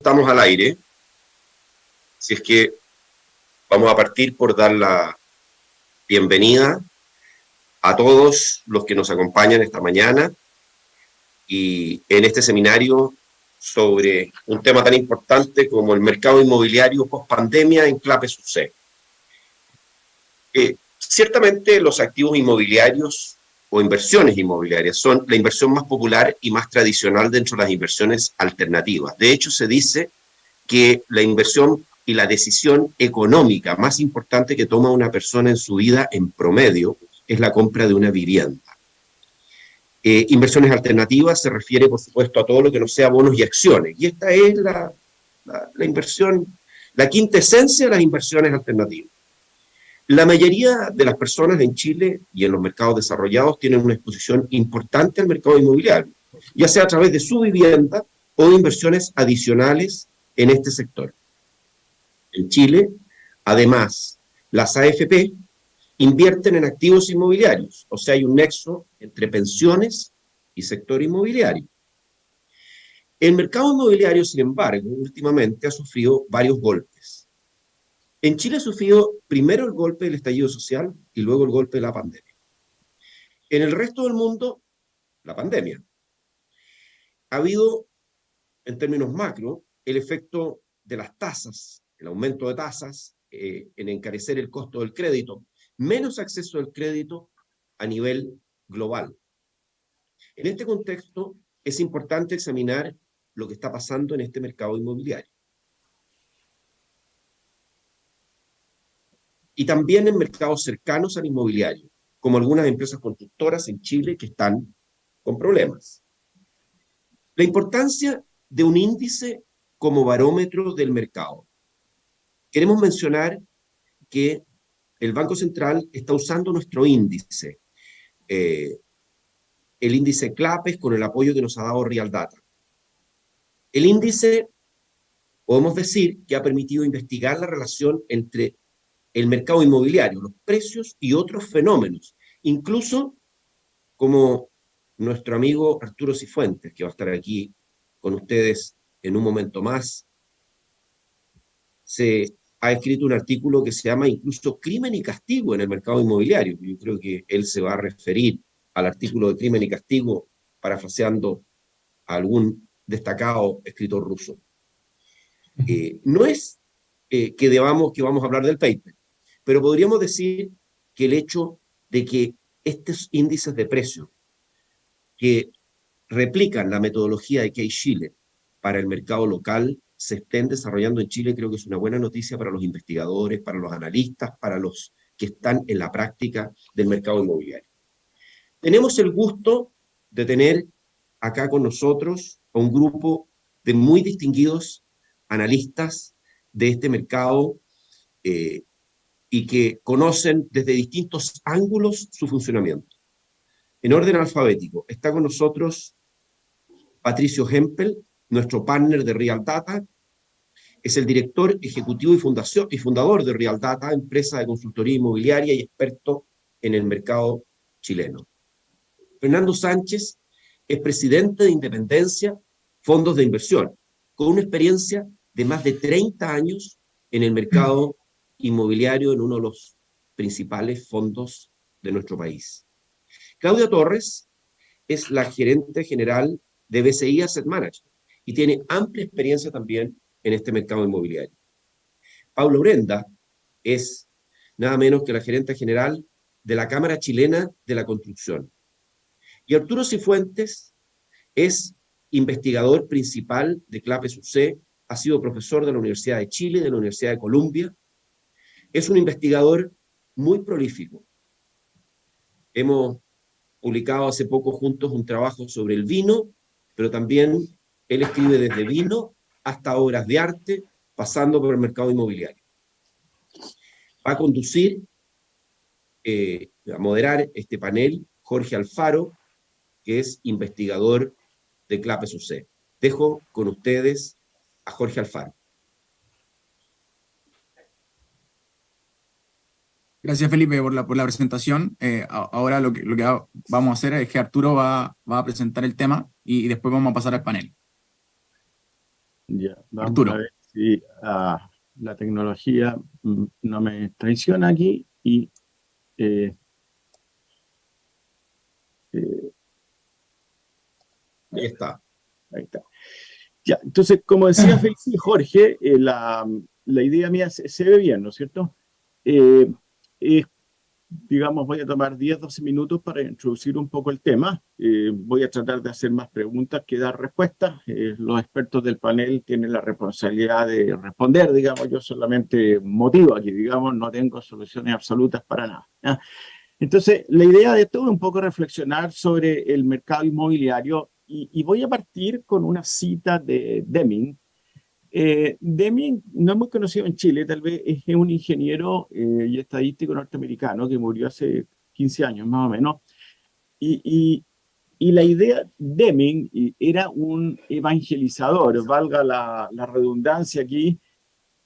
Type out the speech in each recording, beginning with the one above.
estamos al aire, si es que vamos a partir por dar la bienvenida a todos los que nos acompañan esta mañana y en este seminario sobre un tema tan importante como el mercado inmobiliario post-pandemia en Clape SUC. Ciertamente los activos inmobiliarios o inversiones inmobiliarias son la inversión más popular y más tradicional dentro de las inversiones alternativas. De hecho, se dice que la inversión y la decisión económica más importante que toma una persona en su vida en promedio es la compra de una vivienda. Inversiones alternativas se refiere, por supuesto, a todo lo que no sea bonos y acciones. Y esta es la inversión, la quinta esencia de las inversiones alternativas. La mayoría de las personas en Chile y en los mercados desarrollados tienen una exposición importante al mercado inmobiliario, ya sea a través de su vivienda o de inversiones adicionales en este sector. En Chile, además, las AFP invierten en activos inmobiliarios, o sea, hay un nexo entre pensiones y sector inmobiliario. El mercado inmobiliario, sin embargo, últimamente ha sufrido varios golpes. En Chile ha sufrido primero el golpe del estallido social y luego el golpe de la pandemia. En el resto del mundo, la pandemia. Ha habido, en términos macro, el efecto de las tasas, el aumento de tasas, en encarecer el costo del crédito, menos acceso al crédito a nivel global. En este contexto, es importante examinar lo que está pasando en este mercado inmobiliario. Y también en mercados cercanos al inmobiliario, como algunas empresas constructoras en Chile que están con problemas. La importancia de un índice como barómetro del mercado. Queremos mencionar que el Banco Central está usando nuestro índice, el índice CLAPES, con el apoyo que nos ha dado Real Data. El índice, podemos decir, que ha permitido investigar la relación entre el mercado inmobiliario, los precios y otros fenómenos, incluso como nuestro amigo Arturo Cifuentes, que va a estar aquí con ustedes en un momento más, se ha escrito un artículo que se llama incluso Crimen y Castigo en el mercado inmobiliario. Yo creo que él se va a referir al artículo de Crimen y Castigo parafraseando a algún destacado escritor ruso. No es que vamos a hablar del paper, pero podríamos decir que el hecho de que estos índices de precios que replican la metodología de Case-Shiller para el mercado local se estén desarrollando en Chile, creo que es una buena noticia para los investigadores, para los analistas, para los que están en la práctica del mercado inmobiliario. Tenemos el gusto de tener acá con nosotros a un grupo de muy distinguidos analistas de este mercado y que conocen desde distintos ángulos su funcionamiento. En orden alfabético, está con nosotros Patricio Hempel, nuestro partner de Real Data, es el director ejecutivo y fundador de Real Data, empresa de consultoría inmobiliaria y experto en el mercado chileno. Fernando Sánchez es presidente de Independencia Fondos de Inversión, con una experiencia de más de 30 años en el mercado inmobiliario en uno de los principales fondos de nuestro país. Claudia Torres es la gerente general de BCI Asset Management y tiene amplia experiencia también en este mercado inmobiliario. Paula Urenda es nada menos que la gerente general de la Cámara Chilena de la Construcción. Y Arturo Cifuentes es investigador principal de Clapes UC, ha sido profesor de la Universidad de Chile, de la Universidad de Columbia. Es un investigador muy prolífico. Hemos publicado hace poco juntos un trabajo sobre el vino, pero también él escribe desde vino hasta obras de arte, pasando por el mercado inmobiliario. Va a conducir, a moderar este panel, Jorge Alfaro, que es investigador de Clapes UC. Dejo con ustedes a Jorge Alfaro. Gracias, Felipe, por la presentación. Ahora lo que vamos a hacer es que Arturo va a presentar el tema y después vamos a pasar al panel. Ya, vamos a Arturo. ver si la tecnología no me traiciona aquí y eh, eh, Ahí está. ahí está. Ya, entonces, como decía Félix y Jorge, la idea mía se ve bien, ¿no es cierto? Eh, es digamos, voy a tomar 10, 12 minutos para introducir un poco el tema. Voy a tratar de hacer más preguntas que dar respuestas. Los expertos del panel tienen la responsabilidad de responder, digamos, yo solamente motivo aquí, digamos, no tengo soluciones absolutas para nada, ¿ya? Entonces, la idea de esto es un poco reflexionar sobre el mercado inmobiliario y voy a partir con una cita de Deming. Deming no es muy conocido en Chile, tal vez es un ingeniero y estadístico norteamericano que murió hace 15 años más o menos. Y, y, y la idea Deming era un evangelizador, valga la redundancia aquí,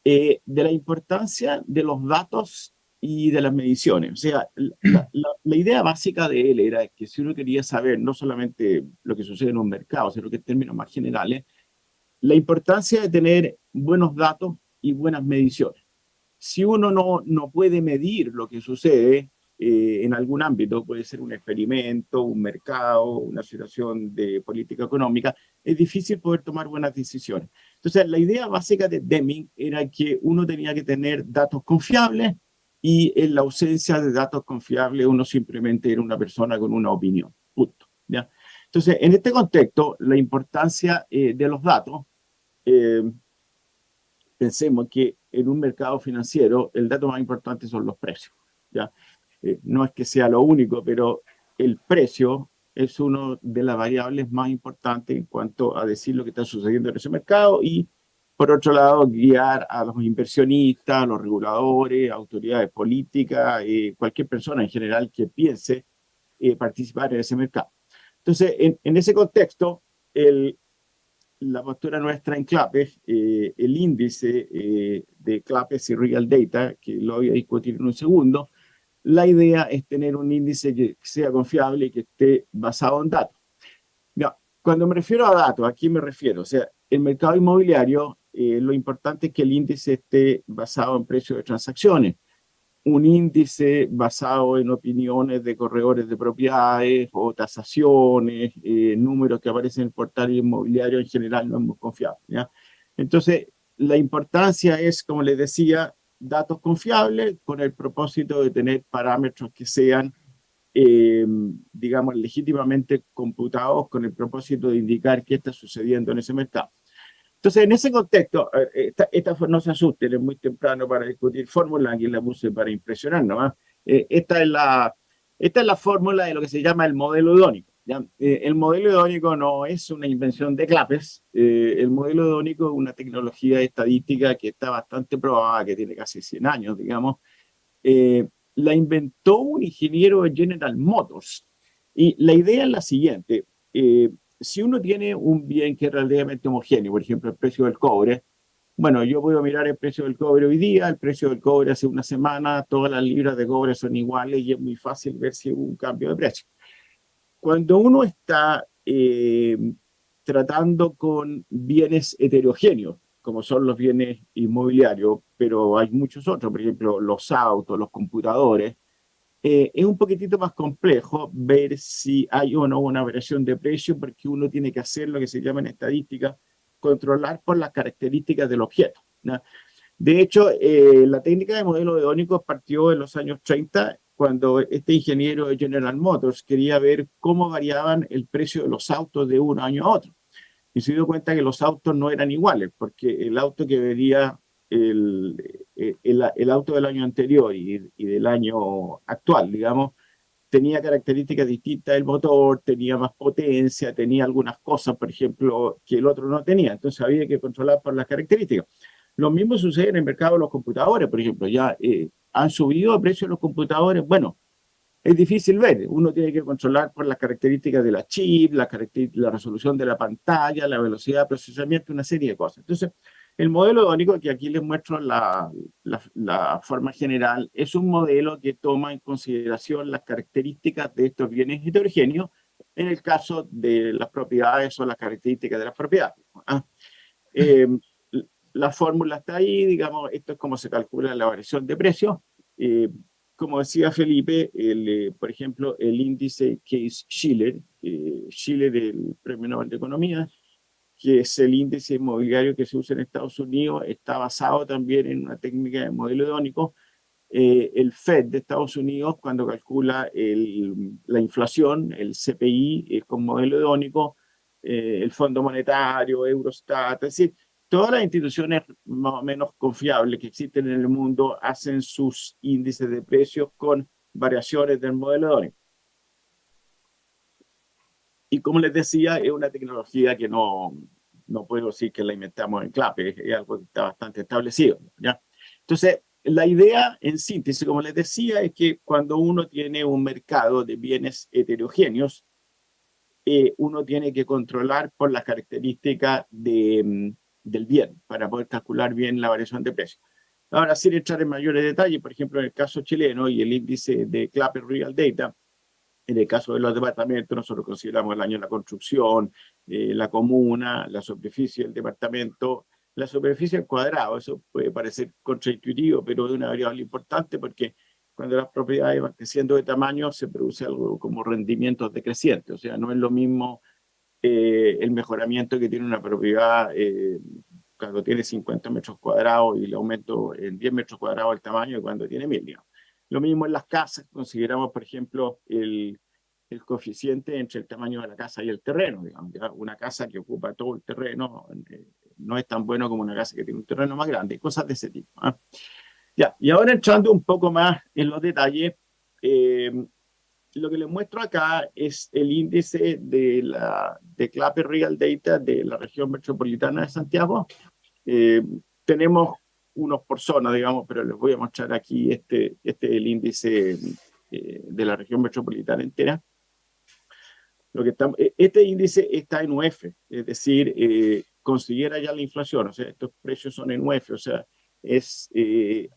de la importancia de los datos y de las mediciones. O sea, la idea básica de él era que si uno quería saber no solamente lo que sucede en un mercado, sino que en términos más generales, la importancia de tener buenos datos y buenas mediciones. Si uno no puede medir lo que sucede en algún ámbito, puede ser un experimento, un mercado, una situación de política económica, es difícil poder tomar buenas decisiones. Entonces, la idea básica de Deming era que uno tenía que tener datos confiables y en la ausencia de datos confiables uno simplemente era una persona con una opinión. Punto. ¿Ya? Entonces, en este contexto, la importancia de los datos, eh, pensemos que en un mercado financiero el dato más importante son los precios, ¿ya? No es que sea lo único, pero el precio es una de las variables más importantes en cuanto a decir lo que está sucediendo en ese mercado y, por otro lado, guiar a los inversionistas, a los reguladores, autoridades políticas, cualquier persona en general que piense participar en ese mercado. Entonces, en ese contexto, la postura nuestra en CLAPES, el índice de CLAPES y Real Data, que lo voy a discutir en un segundo, la idea es tener un índice que sea confiable y que esté basado en datos. Ya, cuando me refiero a datos, ¿a qué me refiero? O sea, el mercado inmobiliario, lo importante es que el índice esté basado en precios de transacciones, un índice basado en opiniones de corredores de propiedades o tasaciones, números que aparecen en el portal inmobiliario en general no es muy confiable, ¿ya? Entonces, la importancia es, como les decía, datos confiables con el propósito de tener parámetros que sean, digamos, legítimamente computados con el propósito de indicar qué está sucediendo en ese mercado. Entonces, en ese contexto, no se asusten, es muy temprano para discutir fórmula, aquí la puse para impresionar nomás. Esta es la fórmula de lo que se llama el modelo hedónico, ¿ya? El modelo hedónico no es una invención de Clapes, el modelo hedónico es una tecnología estadística que está bastante probada, que tiene casi 100 años, digamos. La inventó un ingeniero de General Motors. Y la idea es la siguiente. Si uno tiene un bien que es relativamente homogéneo, por ejemplo, el precio del cobre, bueno, yo puedo mirar el precio del cobre hoy día, el precio del cobre hace una semana, todas las libras de cobre son iguales y es muy fácil ver si hubo un cambio de precio. Cuando uno está tratando con bienes heterogéneos, como son los bienes inmobiliarios, pero hay muchos otros, por ejemplo, los autos, los computadores, es un poquitito más complejo ver si hay o no una variación de precio, porque uno tiene que hacer lo que se llama en estadística, controlar por las características del objeto, ¿no? De hecho, la técnica de modelo hedónico partió en los años 30, cuando este ingeniero de General Motors quería ver cómo variaban el precio de los autos de un año a otro. Y se dio cuenta que los autos no eran iguales, porque el auto que vería el auto del año anterior y del año actual, digamos, tenía características distintas del motor, tenía más potencia, tenía algunas cosas, por ejemplo, que el otro no tenía. Entonces había que controlar por las características. Lo mismo sucede en el mercado de los computadores, por ejemplo. Ya han subido de precio los computadores. Bueno, es difícil ver. Uno tiene que controlar por las características de la chip, la resolución de la pantalla, la velocidad de procesamiento, una serie de cosas. Entonces, el modelo hedónico, que aquí les muestro la forma general, es un modelo que toma en consideración las características de estos bienes heterogéneos en el caso de las propiedades o las características de las propiedades, ¿ah? Eh, la fórmula está ahí, digamos, esto es como se calcula la variación de precios. Como decía Felipe, por ejemplo, el índice Case-Shiller, Shiller, el Premio Nobel de Economía, que es el índice inmobiliario que se usa en Estados Unidos, está basado también en una técnica de modelo hedónico. El Fed de Estados Unidos, cuando calcula la inflación, el CPI, con modelo hedónico, el Fondo Monetario, Eurostat, es decir, todas las instituciones más o menos confiables que existen en el mundo hacen sus índices de precios con variaciones del modelo hedónico. Y como les decía, es una tecnología que no puedo decir que la inventamos en CLAPE, es algo que está bastante establecido, ¿ya? Entonces, la idea en síntesis, como les decía, es que cuando uno tiene un mercado de bienes heterogéneos, uno tiene que controlar por las características del bien para poder calcular bien la variación de precios. Ahora, sin entrar en mayores detalles, por ejemplo, en el caso chileno y el índice de CLAPE Real Data, en el caso de los departamentos, nosotros consideramos el año de la construcción, la comuna, la superficie del departamento, la superficie al cuadrado. Eso puede parecer contraintuitivo, pero es una variable importante porque cuando las propiedades van creciendo de tamaño se produce algo como rendimientos decrecientes. O sea, no es lo mismo el mejoramiento que tiene una propiedad cuando tiene 50 metros cuadrados y el aumento en 10 metros cuadrados el tamaño cuando tiene 1000, digamos. Lo mismo en las casas, consideramos, por ejemplo, el coeficiente entre el tamaño de la casa y el terreno, digamos. ¿Ya? Una casa que ocupa todo el terreno no es tan bueno como una casa que tiene un terreno más grande, cosas de ese tipo. ¿Eh? Ya, y ahora entrando un poco más en los detalles, lo que les muestro acá es el índice de CLAPE Real Data de la región metropolitana de Santiago. Tenemos unos por zona, digamos, pero les voy a mostrar aquí este es el índice de la región metropolitana entera. Este índice está en UF, es decir, considera ya la inflación, o sea, estos precios son en UF, o sea, es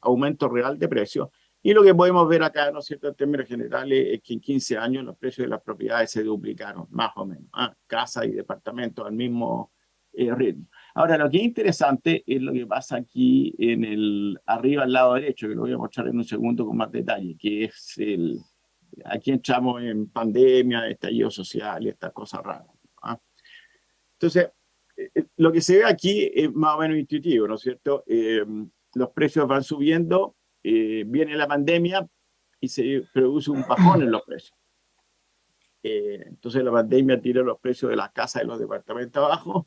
aumento real de precios. Y lo que podemos ver acá, ¿no es cierto?, en términos generales, es que en 15 años los precios de las propiedades se duplicaron, más o menos, casa y departamento al mismo ritmo. Ahora, lo que es interesante es lo que pasa aquí arriba al lado derecho, que lo voy a mostrar en un segundo con más detalle, que es aquí entramos en pandemia, estallido social y estas cosas raras. Entonces, lo que se ve aquí es más o menos intuitivo, ¿no es cierto? Los precios van subiendo, viene la pandemia y se produce un bajón en los precios. Entonces la pandemia tira los precios de las casas y los departamentos abajo,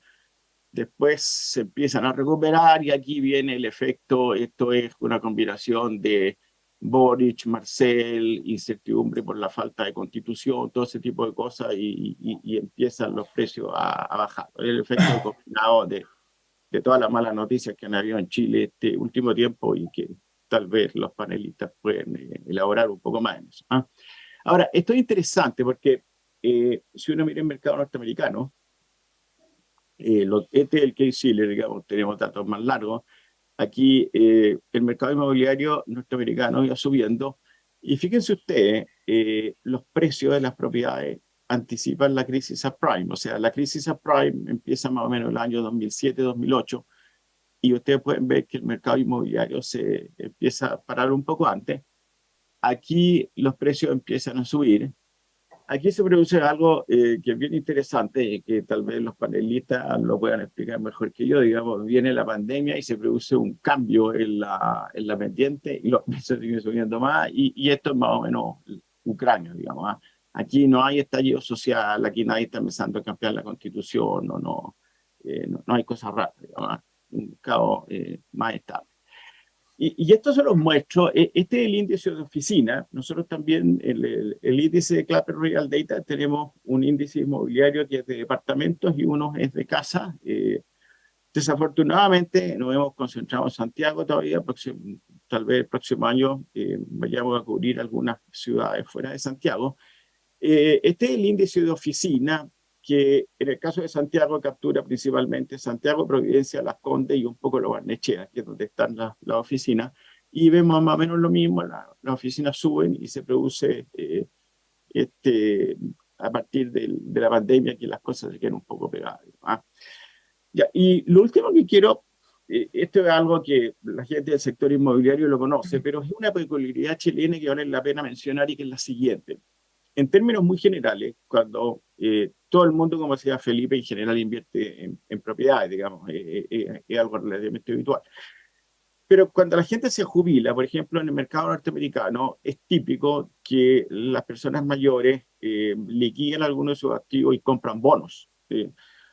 después se empiezan a recuperar y aquí viene el efecto, esto es una combinación de Boric, Marcel, incertidumbre por la falta de constitución, todo ese tipo de cosas y empiezan los precios a bajar. El efecto combinado de todas las malas noticias que han habido en Chile este último tiempo y que tal vez los panelistas pueden elaborar un poco más en eso. Ahora, esto es interesante porque si uno mira el mercado norteamericano, este es el Case-Shiller, digamos, tenemos datos más largos. Aquí el mercado inmobiliario norteamericano iba subiendo y fíjense ustedes, los precios de las propiedades anticipan la crisis subprime, o sea, la crisis subprime empieza más o menos el año 2007-2008 y ustedes pueden ver que el mercado inmobiliario se empieza a parar un poco antes. Aquí los precios empiezan a subir. Aquí se produce algo que es bien interesante y que tal vez los panelistas lo puedan explicar mejor que yo. Digamos, viene la pandemia y se produce un cambio en la pendiente y los precios siguen subiendo más y esto es más o menos Ucrania, digamos. Aquí no hay estallido social, aquí nadie está empezando a cambiar la constitución, no hay cosas raras, digamos, un mercado más estable. Y esto se los muestro, este es el índice de oficina, nosotros también, el índice de CLAPE Real Data, tenemos un índice inmobiliario que es de departamentos y uno es de casa. Desafortunadamente nos hemos concentrado en Santiago todavía, tal vez el próximo año vayamos a cubrir algunas ciudades fuera de Santiago. Este es el índice de oficina que en el caso de Santiago captura principalmente Santiago, Providencia, Las Condes y un poco Lo Barnechea, que es donde están las oficinas, y vemos más o menos lo mismo, las oficinas suben y se produce a partir de la pandemia que las cosas se quedan un poco pegadas. Ya, y lo último que quiero, esto es algo que la gente del sector inmobiliario lo conoce, pero es una peculiaridad chilena que vale la pena mencionar y que es la siguiente. En términos muy generales, cuando todo el mundo, como decía Felipe, en general invierte en propiedades, digamos, es algo relativamente habitual. Pero cuando la gente se jubila, por ejemplo, en el mercado norteamericano, es típico que las personas mayores liquidan algunos de sus activos y compran bonos.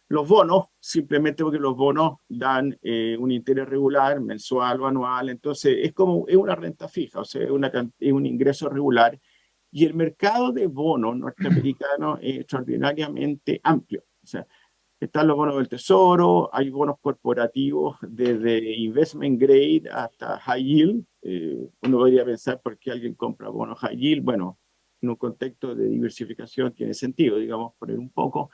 Los bonos, simplemente porque los bonos dan un interés regular, mensual o anual, entonces es una renta fija, o sea, es un ingreso regular. Y el mercado de bonos norteamericano es extraordinariamente amplio. O sea, están los bonos del tesoro, hay bonos corporativos desde investment grade hasta high yield. Uno podría pensar por qué alguien compra bonos high yield. Bueno, en un contexto de diversificación tiene sentido, digamos, poner un poco.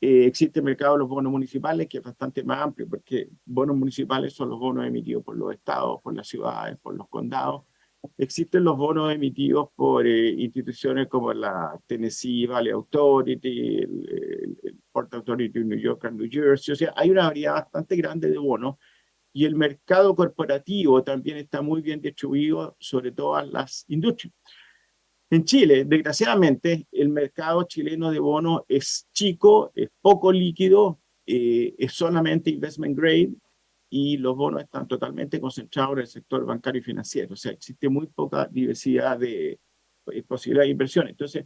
Existe el mercado de los bonos municipales, que es bastante más amplio, porque bonos municipales son los bonos emitidos por los estados, por las ciudades, por los condados. Existen los bonos emitidos por instituciones como la Tennessee Valley Authority, el Port Authority de New York and New Jersey. O sea, hay una variedad bastante grande de bonos y el mercado corporativo también está muy bien distribuido sobre todas las industrias. En Chile, desgraciadamente, el mercado chileno de bonos es chico, es poco líquido, es solamente investment grade y los bonos están totalmente concentrados en el sector bancario y financiero. O sea, existe muy poca diversidad de posibilidades de inversión. Entonces,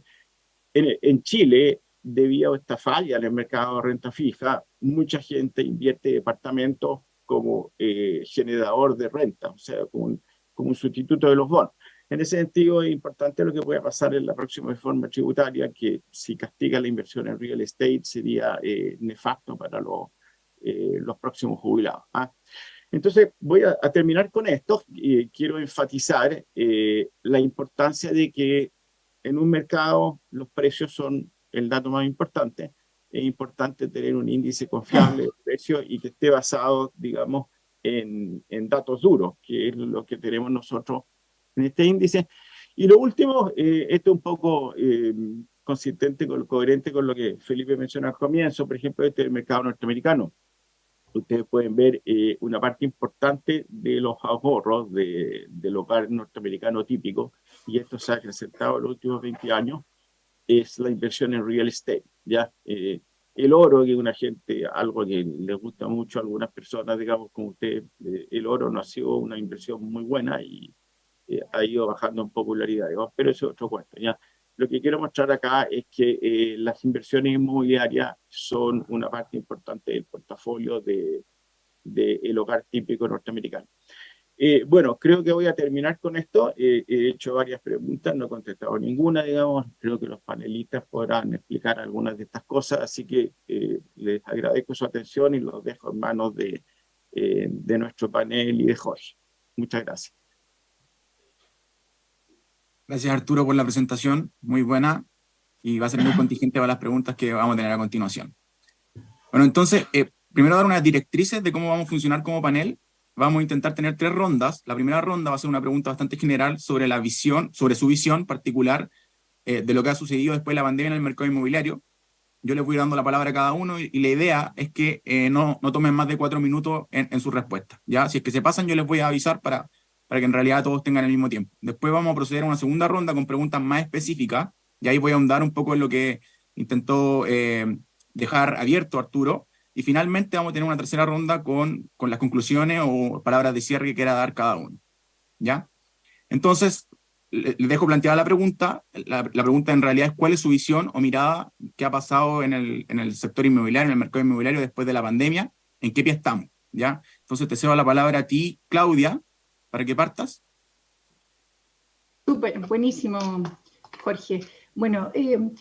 en Chile, debido a esta falla en el mercado de renta fija, mucha gente invierte departamentos como generador de renta, o sea, como un sustituto de los bonos. En ese sentido, es importante lo que pueda pasar en la próxima reforma tributaria, que si castiga la inversión en real estate sería nefasto para los próximos jubilados. ¿Ah? Entonces, voy a terminar con esto. Quiero enfatizar la importancia de que en un mercado los precios son el dato más importante. Es importante tener un índice confiable de precios y que esté basado, digamos, en datos duros, que es lo que tenemos nosotros en este índice. Y lo último, esto es un poco coherente con lo que Felipe mencionó al comienzo, por ejemplo, este es el mercado norteamericano. Ustedes pueden ver una parte importante de los ahorros del hogar norteamericano típico, y esto se ha acrecentado en los últimos 20 años, es la inversión en real estate. ¿Ya? El oro, que es algo que les gusta mucho a algunas personas, digamos, como usted, el oro no ha sido una inversión muy buena y ha ido bajando en popularidad, digamos, pero eso es otro cuento, ¿ya? Lo que quiero mostrar acá es que las inversiones inmobiliarias son una parte importante del portafolio del hogar típico norteamericano. Bueno, creo que voy a terminar con esto. He hecho varias preguntas, no he contestado ninguna, digamos. Creo que los panelistas podrán explicar algunas de estas cosas, así que les agradezco su atención y los dejo en manos de nuestro panel y de Jorge. Muchas gracias. Gracias, Arturo, por la presentación, muy buena, y va a ser muy contingente para las preguntas que vamos a tener a continuación. Bueno, entonces, primero dar unas directrices de cómo vamos a funcionar como panel. Vamos a intentar tener 3 rondas. La primera ronda va a ser una pregunta bastante general sobre la visión, sobre su visión particular de lo que ha sucedido después de la pandemia en el mercado inmobiliario. Yo les voy dando la palabra a cada uno y la idea es que no tomen más de 4 minutos en su respuesta, ¿ya? Si es que se pasan, yo les voy a avisar para que en realidad todos tengan el mismo tiempo. Después vamos a proceder a una segunda ronda con preguntas más específicas, y ahí voy a ahondar un poco en lo que intentó dejar abierto Arturo, y finalmente vamos a tener una tercera ronda con las conclusiones o palabras de cierre que quiera dar cada uno, ¿ya? Entonces, les dejo planteada la pregunta. La pregunta en realidad es cuál es su visión o mirada que ha pasado en el sector inmobiliario, en el mercado inmobiliario después de la pandemia, en qué pie estamos, ¿ya? Entonces te cedo la palabra a ti, Claudia, para que partas. Súper, buenísimo, Jorge. Bueno,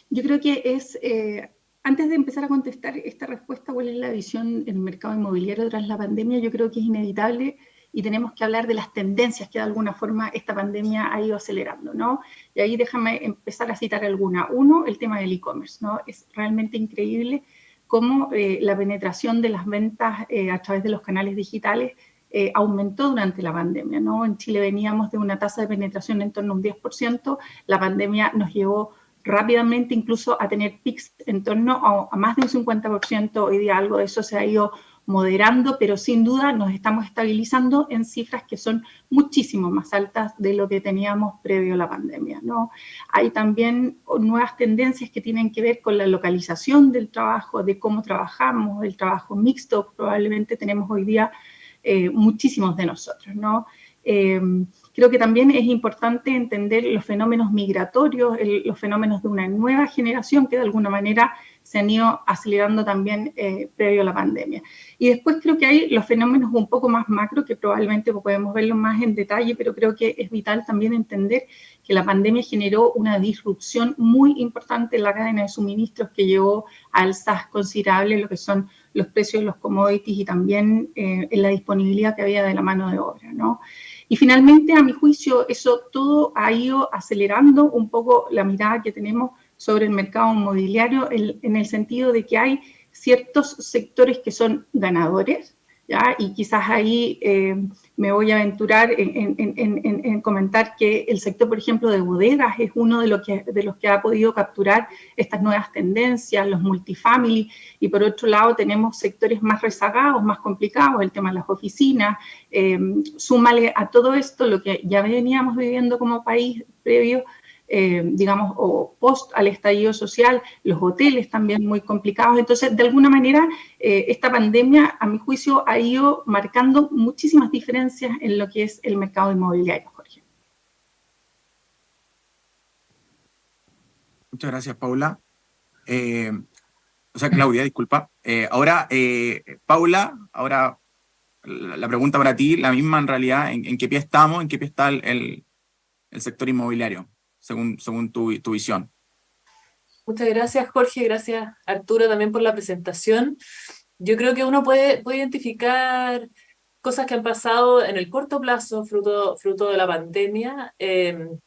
yo creo que antes de empezar a contestar esta respuesta, ¿cuál es la visión en el mercado inmobiliario tras la pandemia? Yo creo que es inevitable y tenemos que hablar de las tendencias que de alguna forma esta pandemia ha ido acelerando, ¿no? Y ahí déjame empezar a citar alguna. Uno, el tema del e-commerce, ¿no? Es realmente increíble cómo la penetración de las ventas a través de los canales digitales aumentó durante la pandemia, ¿no? En Chile veníamos de una tasa de penetración en torno a un 10%, la pandemia nos llevó rápidamente incluso a tener pics en torno a más de un 50%, hoy día algo de eso se ha ido moderando, pero sin duda nos estamos estabilizando en cifras que son muchísimo más altas de lo que teníamos previo a la pandemia, ¿no? Hay también nuevas tendencias que tienen que ver con la localización del trabajo, de cómo trabajamos, el trabajo mixto, probablemente tenemos hoy día muchísimos de nosotros, ¿no? Creo que también es importante entender los fenómenos migratorios, los fenómenos de una nueva generación que de alguna manera se han ido acelerando también previo a la pandemia. Y después creo que hay los fenómenos un poco más macro, que probablemente podemos verlos más en detalle, pero creo que es vital también entender que la pandemia generó una disrupción muy importante en la cadena de suministros que llevó a alzas considerables en lo que son los precios de los commodities y también en la disponibilidad que había de la mano de obra, ¿no? Y finalmente, a mi juicio, eso todo ha ido acelerando un poco la mirada que tenemos sobre el mercado inmobiliario en el sentido de que hay ciertos sectores que son ganadores, ¿ya? Y quizás ahí me voy a aventurar en comentar que el sector, por ejemplo, de bodegas es uno de los que ha podido capturar estas nuevas tendencias, los multifamily, y por otro lado tenemos sectores más rezagados, más complicados, el tema de las oficinas. Súmale a todo esto lo que ya veníamos viviendo como país previo, digamos, o post al estallido social, los hoteles también muy complicados. Entonces, de alguna manera, esta pandemia, a mi juicio, ha ido marcando muchísimas diferencias en lo que es el mercado inmobiliario, Jorge. Muchas gracias, Paula. Claudia, disculpa. Ahora, Paula, ahora la pregunta para ti, la misma en realidad, ¿en qué pie estamos? ¿En qué pie está el sector inmobiliario, según tu visión? Muchas gracias, Jorge. Gracias, Arturo, también por la presentación. Yo creo que uno puede identificar cosas que han pasado en el corto plazo, fruto de la pandemia.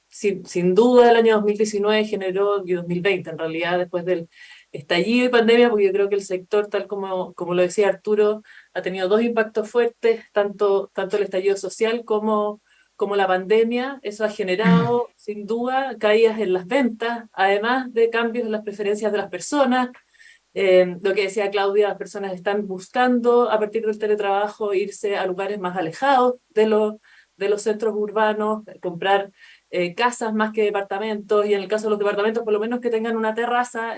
Sin duda, el año 2019 generó, y 2020 en realidad, después del estallido y pandemia, porque yo creo que el sector, tal como lo decía Arturo, ha tenido dos impactos fuertes, tanto el estallido social como la pandemia. Eso ha generado, sin duda, caídas en las ventas, además de cambios en las preferencias de las personas. Lo que decía Claudia, las personas están buscando, a partir del teletrabajo, irse a lugares más alejados de los centros urbanos, comprar casas más que departamentos, y en el caso de los departamentos, por lo menos que tengan una terraza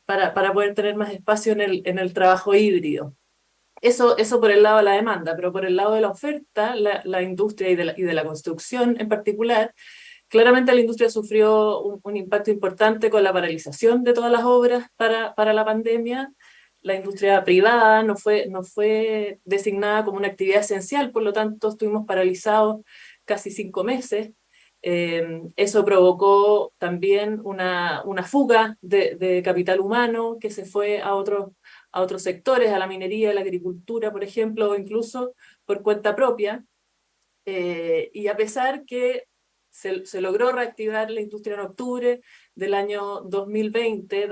para poder tener más espacio en el trabajo híbrido. Eso por el lado de la demanda, pero por el lado de la oferta, la industria y de la construcción en particular, claramente la industria sufrió un impacto importante con la paralización de todas las obras para la pandemia. La industria privada no fue designada como una actividad esencial, por lo tanto estuvimos paralizados casi 5 meses. Eso provocó también una fuga de capital humano que se fue a otros sectores, a la minería, a la agricultura, por ejemplo, o incluso por cuenta propia. Y a pesar que se logró reactivar la industria en octubre del año 2020,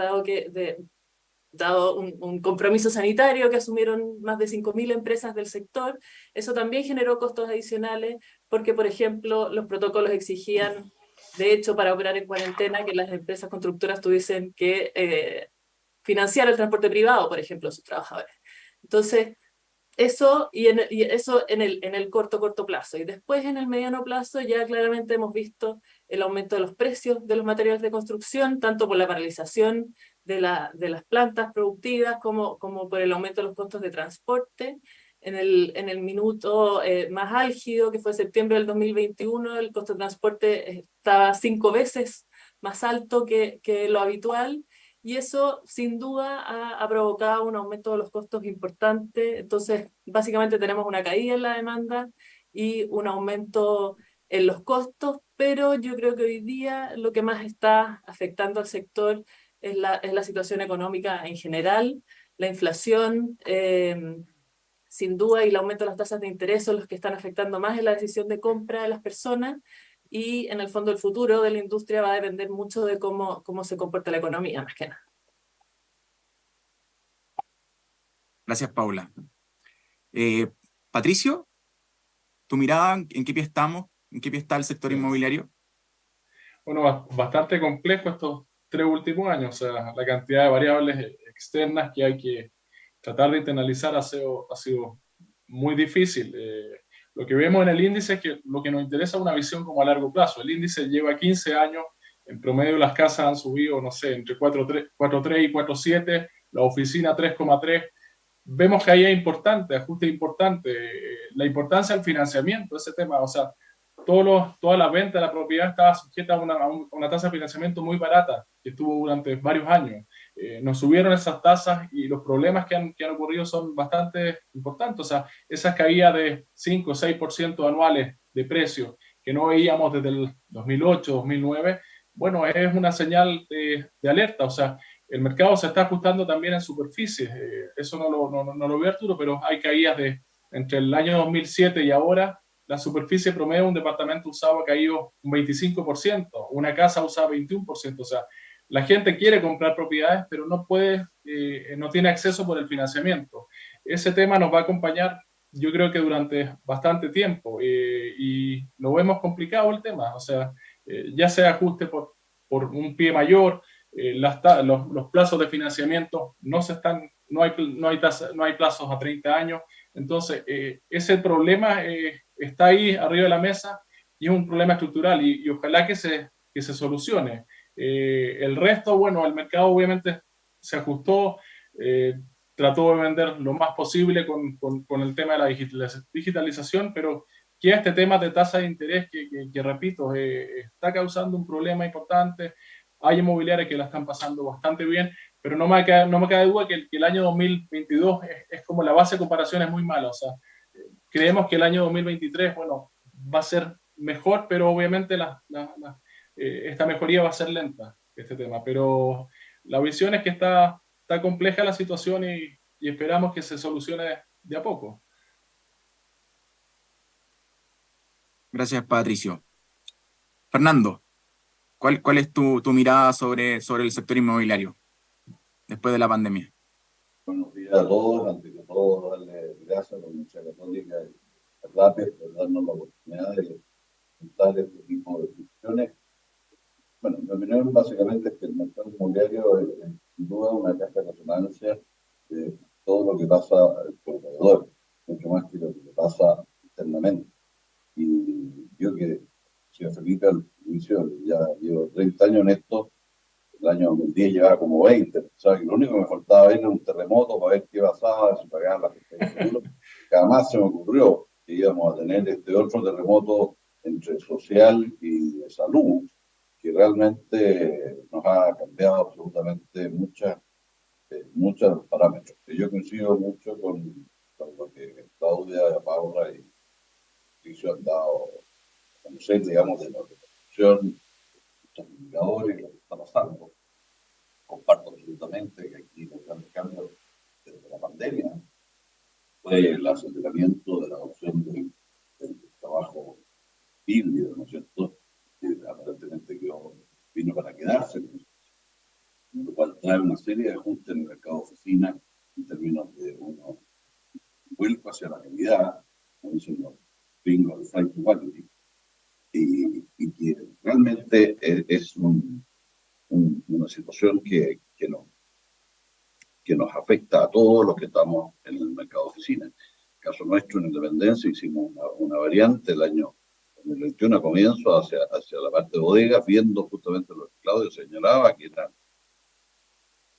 dado un compromiso sanitario que asumieron más de 5.000 empresas del sector, eso también generó costos adicionales, porque, por ejemplo, los protocolos exigían, de hecho, para operar en cuarentena, que las empresas constructoras tuviesen que financiar el transporte privado, por ejemplo, de sus trabajadores. Entonces, eso en el corto plazo. Y después, en el mediano plazo, ya claramente hemos visto el aumento de los precios de los materiales de construcción, tanto por la paralización de las plantas productivas como por el aumento de los costos de transporte. En el minuto más álgido, que fue septiembre del 2021, el costo de transporte estaba 5 veces más alto que lo habitual, y eso sin duda ha provocado un aumento de los costos importante. Entonces, básicamente tenemos una caída en la demanda y un aumento en los costos, pero yo creo que hoy día lo que más está afectando al sector es la situación económica en general, la inflación, sin duda, y el aumento de las tasas de interés son los que están afectando más en la decisión de compra de las personas, y en el fondo el futuro de la industria va a depender mucho de cómo se comporta la economía, más que nada. Gracias, Paula. Patricio, ¿tu mirada en qué pie estamos? ¿En qué pie está el sector inmobiliario? Bueno, bastante complejo estos 3 últimos años, o sea, la cantidad de variables externas que hay que tratar de internalizar ha sido muy difícil. Lo que vemos en el índice es que lo que nos interesa es una visión como a largo plazo. El índice lleva 15 años, en promedio las casas han subido, no sé, entre 4,3 y 4,7, la oficina 3,3. Vemos que ahí es importante, ajuste importante, la importancia del financiamiento, ese tema, o sea, toda la venta de la propiedad estaba sujeta a una tasa de financiamiento muy barata, que estuvo durante varios años. Nos subieron esas tasas y los problemas que han ocurrido son bastante importantes. O sea, esas caídas de 5 o 6% anuales de precio que no veíamos desde el 2008, 2009, bueno, es una señal de alerta. O sea, el mercado se está ajustando también en superficie. Eso no lo ve Arturo, pero hay caídas entre el año 2007 y ahora. La superficie promedio de un departamento usado ha caído un 25%, una casa usada 21%. O sea, la gente quiere comprar propiedades, pero no puede, no tiene acceso por el financiamiento. Ese tema nos va a acompañar, yo creo que durante bastante tiempo, y lo vemos complicado el tema. O sea, ya sea ajuste por un pie mayor, los plazos de financiamiento no hay plazos a 30 años. Entonces, ese problema está ahí arriba de la mesa y es un problema estructural y ojalá que se solucione. El resto, bueno, el mercado obviamente se ajustó, trató de vender lo más posible con el tema de la digitalización, pero que este tema de tasa de interés que repito, está causando un problema importante. Hay inmobiliarias que la están pasando bastante bien, pero no me cabe duda que el año 2022 es como la base de comparación es muy mala. O sea, creemos que el año 2023, bueno, va a ser mejor, pero obviamente esta mejoría va a ser lenta, este tema. Pero la visión es que está compleja la situación y esperamos que se solucione de a poco. Gracias, Patricio. Fernando, ¿cuál es tu mirada sobre el sector inmobiliario después de la pandemia? Buenos días a todos. Antes que todo, darle gracias a la Universidad Católica y a RAPE por darnos la oportunidad de contar este tipo de discusiones. Bueno, mi opinión básicamente es que el mercado inmobiliario es sin duda una caja de resonancia de todo lo que pasa alrededor, mucho más que lo que pasa internamente. Y yo que soy Felipe al inicio, ya llevo 30 años en esto. El año 2010 llevaba como 20, pensaba que lo único que me faltaba ver era un terremoto para ver qué pasaba, si pagaban las cuestiones de seguro. Jamás se me ocurrió que íbamos a tener este otro terremoto entre social y de salud, que realmente nos ha cambiado absolutamente muchos parámetros. Y yo coincido mucho con lo que Claudia, Paula y Patricio han dado a conocer, digamos, de la recuperación, estos indicadores y lo que está pasando. Comparto absolutamente que aquí los grandes cambios desde la pandemia fue el aceleramiento de la adopción del trabajo híbrido, ¿no es cierto? Aparentemente vino para quedarse, lo cual trae una serie de ajustes en el mercado de oficina en términos de una vuelta hacia la calidad, como dicen los gringos, el flight to quality, y que realmente es una situación que nos afecta a todos los que estamos en el mercado de oficina. En el caso nuestro, en Independencia, hicimos una variante el año 2021 a comienzo hacia la parte de bodegas, viendo justamente lo que Claudio señalaba, que era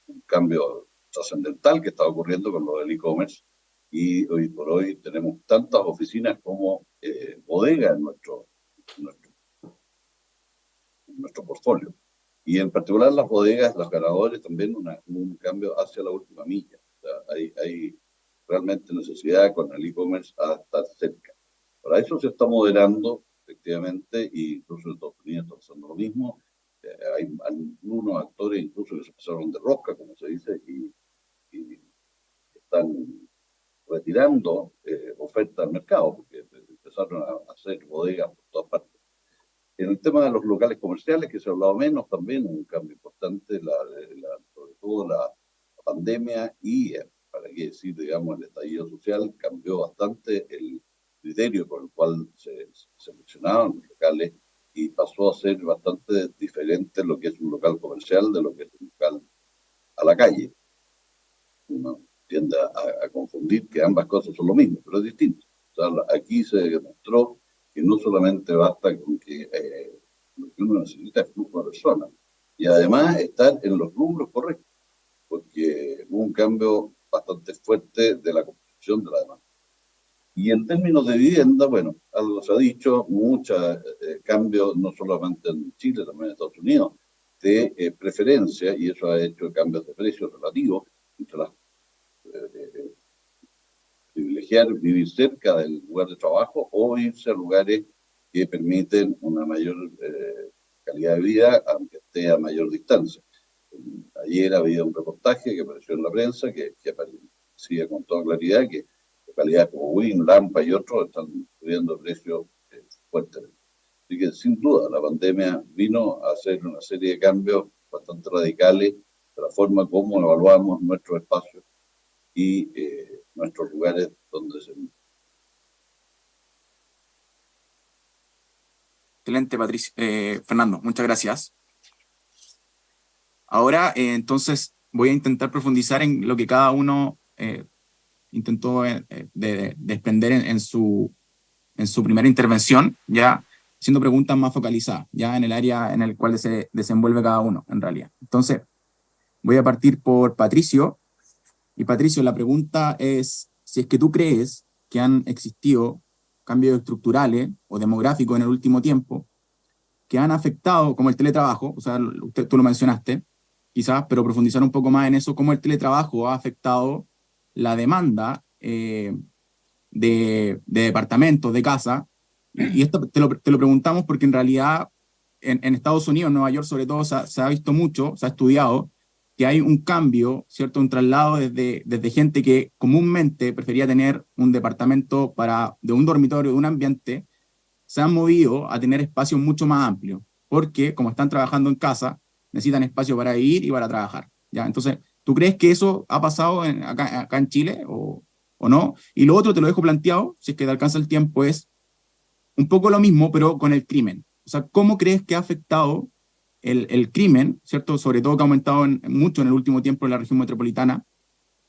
un cambio trascendental que estaba ocurriendo con lo del e-commerce, y hoy por hoy tenemos tantas oficinas como bodegas en nuestro portfolio. Y en particular las bodegas, los ganadores, también un cambio hacia la última milla. O sea, hay realmente necesidad con el e-commerce a estar cerca. Para eso se está moderando, efectivamente, y incluso en Estados Unidos está pasando lo mismo. Hay algunos actores incluso que se pasaron de rosca, como se dice, y están retirando oferta al mercado, porque empezaron a hacer bodegas por todas partes. En el tema de los locales comerciales, que se ha hablado menos, también un cambio importante, sobre todo la pandemia y, para qué decir, digamos, el estallido social, cambió bastante el criterio con el cual se seleccionaban los locales y pasó a ser bastante diferente lo que es un local comercial de lo que es un local a la calle. ¿No? tiende a confundir que ambas cosas son lo mismo, pero es distinto. O sea, aquí se demostró que no solamente basta con que lo que uno necesita es flujo de personas, y además estar en los rubros correctos, porque hubo un cambio bastante fuerte de la composición de la demanda. Y en términos de vivienda, bueno, algo se ha dicho, muchos cambios, no solamente en Chile, también en Estados Unidos, de preferencia, y eso ha hecho cambios de precios relativos entre las privilegiar vivir cerca del lugar de trabajo o irse a lugares que permiten una mayor calidad de vida, aunque esté a mayor distancia. Ayer había un reportaje que apareció en la prensa que decía con toda claridad que localidades como Win, Lampa y otros están subiendo precios fuertemente. Así que sin duda la pandemia vino a hacer una serie de cambios bastante radicales de la forma como evaluamos nuestros espacios y nuestros lugares donde se... Excelente, Patricio. Fernando, muchas gracias. Ahora, entonces, voy a intentar profundizar en lo que cada uno intentó desprender en su primera intervención, ya haciendo preguntas más focalizadas, ya en el área en el cual se desenvuelve cada uno, en realidad. Entonces, voy a partir por Patricio. Y Patricio, la pregunta es, si es que tú crees que han existido cambios estructurales o demográficos en el último tiempo que han afectado, como el teletrabajo, o sea, tú lo mencionaste, quizás, pero profundizar un poco más en eso, cómo el teletrabajo ha afectado la demanda de departamentos, de casa. Y esto te lo preguntamos porque en realidad en Estados Unidos, en Nueva York sobre todo, se ha visto mucho, se ha estudiado, que hay un cambio, ¿cierto? Un traslado desde gente que comúnmente prefería tener un departamento de un dormitorio, de un ambiente, se han movido a tener espacios mucho más amplios, porque como están trabajando en casa, necesitan espacio para vivir y para trabajar, ¿ya? Entonces, ¿tú crees que eso ha pasado acá en Chile o no? Y lo otro, te lo dejo planteado, si es que te alcanza el tiempo, es un poco lo mismo, pero con el crimen. O sea, ¿cómo crees que ha afectado el crimen, ¿cierto? Sobre todo que ha aumentado mucho en el último tiempo en la región metropolitana,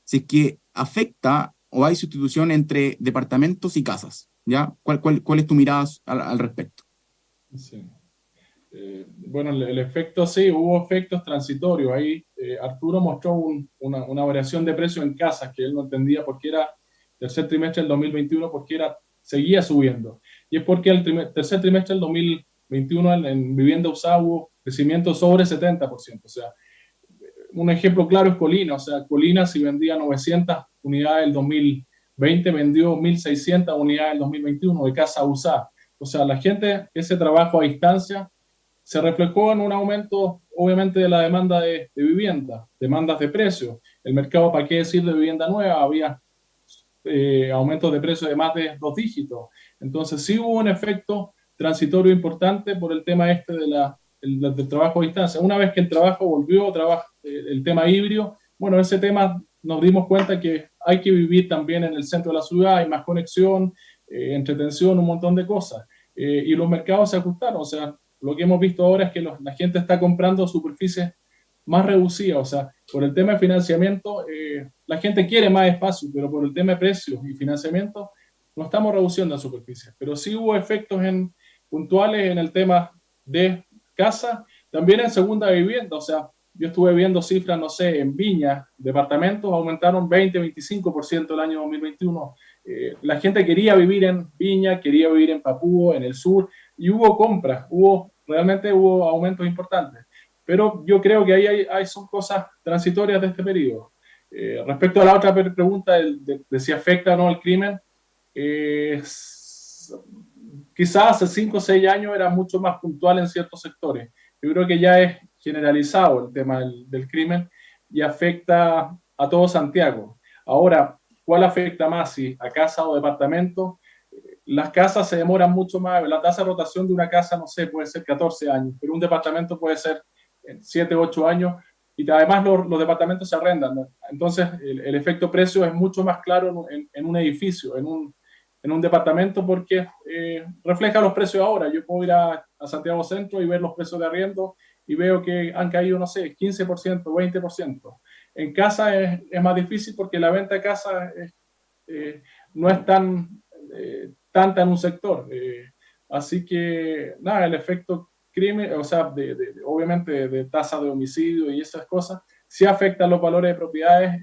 si es que afecta o hay sustitución entre departamentos y casas, ¿ya? ¿Cuál es tu mirada al respecto? Sí. Bueno, el efecto, sí, hubo efectos transitorios. Ahí Arturo mostró una variación de precio en casas que él no entendía por qué era tercer trimestre del 2021, porque seguía subiendo. Y es porque el tercer trimestre del 2021 en vivienda usada hubo crecimiento sobre 70%. O sea, un ejemplo claro es Colina. O sea, Colina, si vendía 900 unidades el 2020, vendió 1.600 unidades el 2021 de casa usada. O sea, la gente, ese trabajo a distancia se reflejó en un aumento, obviamente, de la demanda de vivienda, demandas de precios. El mercado, ¿para qué decir de vivienda nueva? Había aumentos de precios de más de 2 dígitos. Entonces, sí hubo un efecto transitorio importante por el tema del trabajo a distancia. Una vez que el trabajo volvió, el tema híbrido, bueno, ese tema nos dimos cuenta que hay que vivir también en el centro de la ciudad, hay más conexión, entretención, un montón de cosas. Y los mercados se ajustaron. O sea, lo que hemos visto ahora es que la gente está comprando superficies más reducidas. O sea, por el tema de financiamiento, la gente quiere más espacio, pero por el tema de precios y financiamiento, no estamos reduciendo la superficie. Pero sí hubo efectos puntuales en el tema de casa, también en segunda vivienda. O sea, yo estuve viendo cifras, no sé, en Viña, departamentos aumentaron 20-25% el año 2021. La gente quería vivir en Viña, quería vivir en Papúo, en el sur, y hubo compras, realmente hubo aumentos importantes. Pero yo creo que ahí son cosas transitorias de este periodo. Respecto a la otra pregunta de si afecta o no el crimen, quizás hace 5 o 6 años era mucho más puntual en ciertos sectores. Yo creo que ya es generalizado el tema del crimen y afecta a todo Santiago. Ahora, ¿cuál afecta más? Si a casa o departamento. Las casas se demoran mucho más. La tasa de rotación de una casa, no sé, puede ser 14 años, pero un departamento puede ser 7, 8 años. Y además los departamentos se arrendan, ¿no? Entonces, el efecto precio es mucho más claro en un edificio, en un departamento, porque refleja los precios ahora. Yo puedo ir a Santiago Centro y ver los precios de arriendo y veo que han caído, no sé, 15%, 20%. en casa es más difícil porque la venta de casa no es tanta en un sector. Así que, nada, el efecto crimen, o sea, obviamente de tasa de homicidio y esas cosas, sí afecta a los valores de propiedades,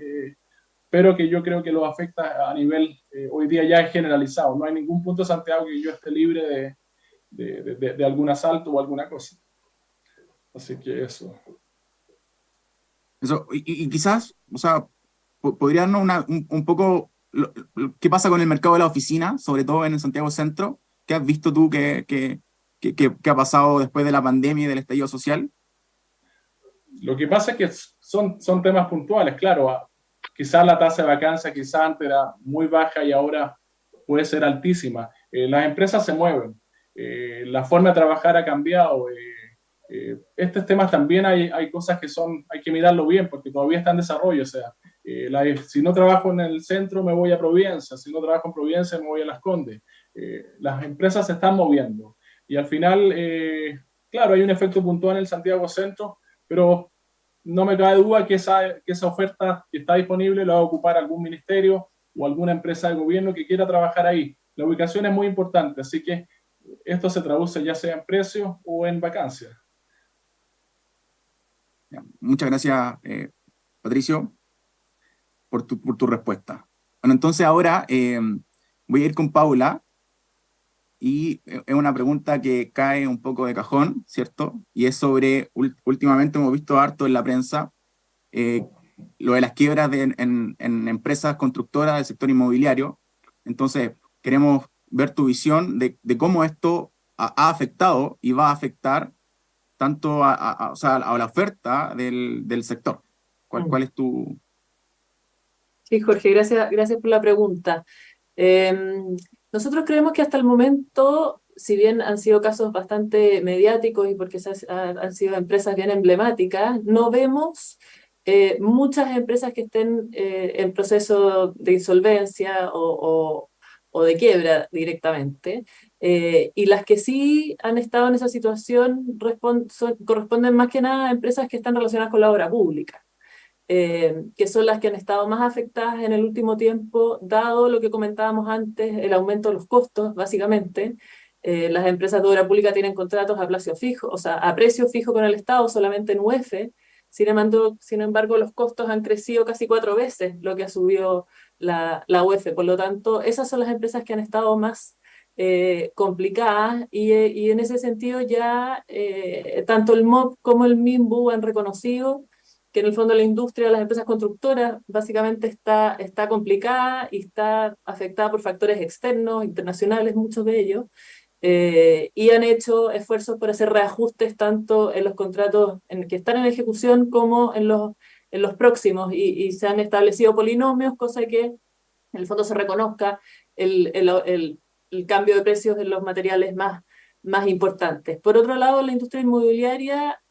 pero que yo creo que los afecta a nivel, hoy día ya es generalizado. No hay ningún punto de Santiago que yo esté libre de algún asalto o alguna cosa. Así que eso. Eso, y quizás, o sea, podría darnos un poco qué pasa con el mercado de la oficina, sobre todo en el Santiago Centro. ¿Qué has visto tú que ha pasado después de la pandemia y del estallido social? Lo que pasa es que son temas puntuales, claro. Quizás la tasa de vacancia quizás antes era muy baja y ahora puede ser altísima. Las empresas se mueven, la forma de trabajar ha cambiado. Estos temas también hay cosas que hay que mirarlo bien porque todavía está en desarrollo. O sea, si no trabajo en el centro me voy a Providencia, si no trabajo en Providencia me voy a Las Condes. Las empresas se están moviendo y al final, claro, hay un efecto puntual en el Santiago Centro, pero no me cabe duda que esa oferta que está disponible la va a ocupar algún ministerio o alguna empresa de gobierno que quiera trabajar ahí. La ubicación es muy importante, así que esto se traduce ya sea en precio o en vacancia. Muchas gracias, Patricio, por tu respuesta. Bueno, entonces ahora voy a ir con Paula, y es una pregunta que cae un poco de cajón, ¿cierto? Y es sobre, últimamente hemos visto harto en la prensa, lo de las quiebras en empresas constructoras del sector inmobiliario. Entonces, queremos ver tu visión de cómo esto ha afectado y va a afectar tanto o sea, a la oferta del sector. ¿Cuál es tu...? Sí, Jorge, gracias por la pregunta. Nosotros creemos que hasta el momento, si bien han sido casos bastante mediáticos y porque han sido empresas bien emblemáticas, no vemos muchas empresas que estén en proceso de insolvencia o de quiebra directamente. Y las que sí han estado en esa situación corresponden más que nada a empresas que están relacionadas con la obra pública. Que son las que han estado más afectadas en el último tiempo, dado lo que comentábamos antes, el aumento de los costos, básicamente. Las empresas de obra pública tienen contratos a plazo fijo, o sea, a precio fijo con el Estado, solamente en UF. Sin embargo, los costos han crecido casi 4 veces lo que ha subido la UF. Por lo tanto, esas son las empresas que han estado más complicadas y en ese sentido ya tanto el MOB como el MIMBU han reconocido que en el fondo la industria de las empresas constructoras básicamente está complicada y está afectada por factores externos, internacionales, muchos de ellos, y han hecho esfuerzos por hacer reajustes tanto en los contratos que están en ejecución como en los próximos, y se han establecido polinomios, cosa que en el fondo se reconozca el cambio de precios en los materiales más importantes. Por otro lado, la industria inmobiliaria,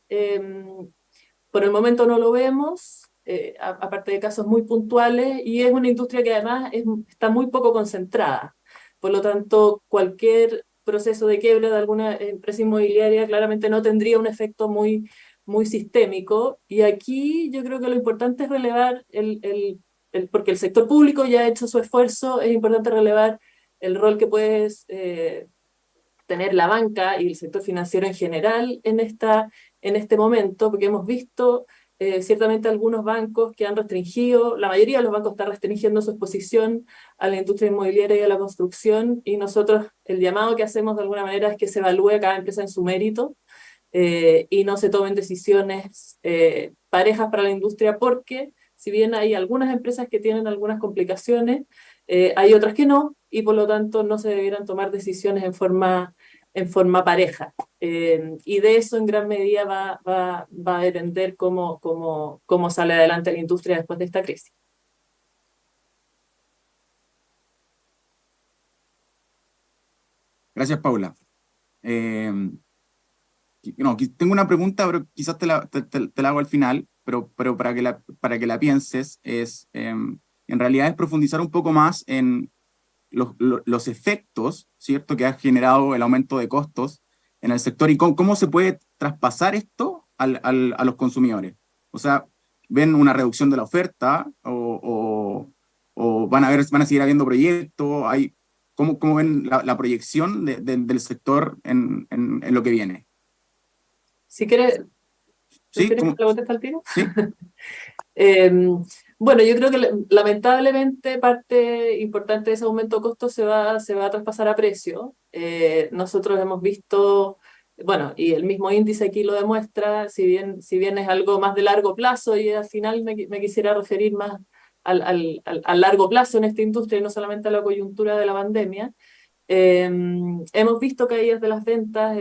por el momento no lo vemos, aparte de casos muy puntuales, y es una industria que además está muy poco concentrada. Por lo tanto, cualquier proceso de quiebra de alguna empresa inmobiliaria claramente no tendría un efecto muy sistémico. Y aquí yo creo que lo importante es relevar, porque el sector público ya ha hecho su esfuerzo, es importante relevar el rol que puede tener la banca y el sector financiero en general en este momento, porque hemos visto ciertamente algunos bancos que han restringido, la mayoría de los bancos están restringiendo su exposición a la industria inmobiliaria y a la construcción, y nosotros el llamado que hacemos de alguna manera es que se evalúe cada empresa en su mérito y no se tomen decisiones parejas para la industria, porque si bien hay algunas empresas que tienen algunas complicaciones, hay otras que no, y por lo tanto no se debieran tomar decisiones en forma pareja. Y de eso en gran medida va a depender cómo sale adelante la industria después de esta crisis. Gracias, Paula. No, tengo una pregunta, pero quizás te la hago al final, pero para que la pienses, en realidad es profundizar un poco más en los efectos, ¿cierto?, que ha generado el aumento de costos en el sector y cómo se puede traspasar esto a los consumidores. O sea, ven una reducción de la oferta o van a seguir habiendo proyectos? ¿Cómo ven la proyección del sector en lo que viene? Si quieres, ¿Sí? ¿prefieres que te lo conteste al tiro? ¿Sí? Bueno, yo creo que lamentablemente parte importante de ese aumento de costos se va a traspasar a precio. Nosotros hemos visto, bueno, y el mismo índice aquí lo demuestra, si bien es algo más de largo plazo, y al final me quisiera referir más al largo plazo en esta industria y no solamente a la coyuntura de la pandemia. Hemos visto caídas de las ventas,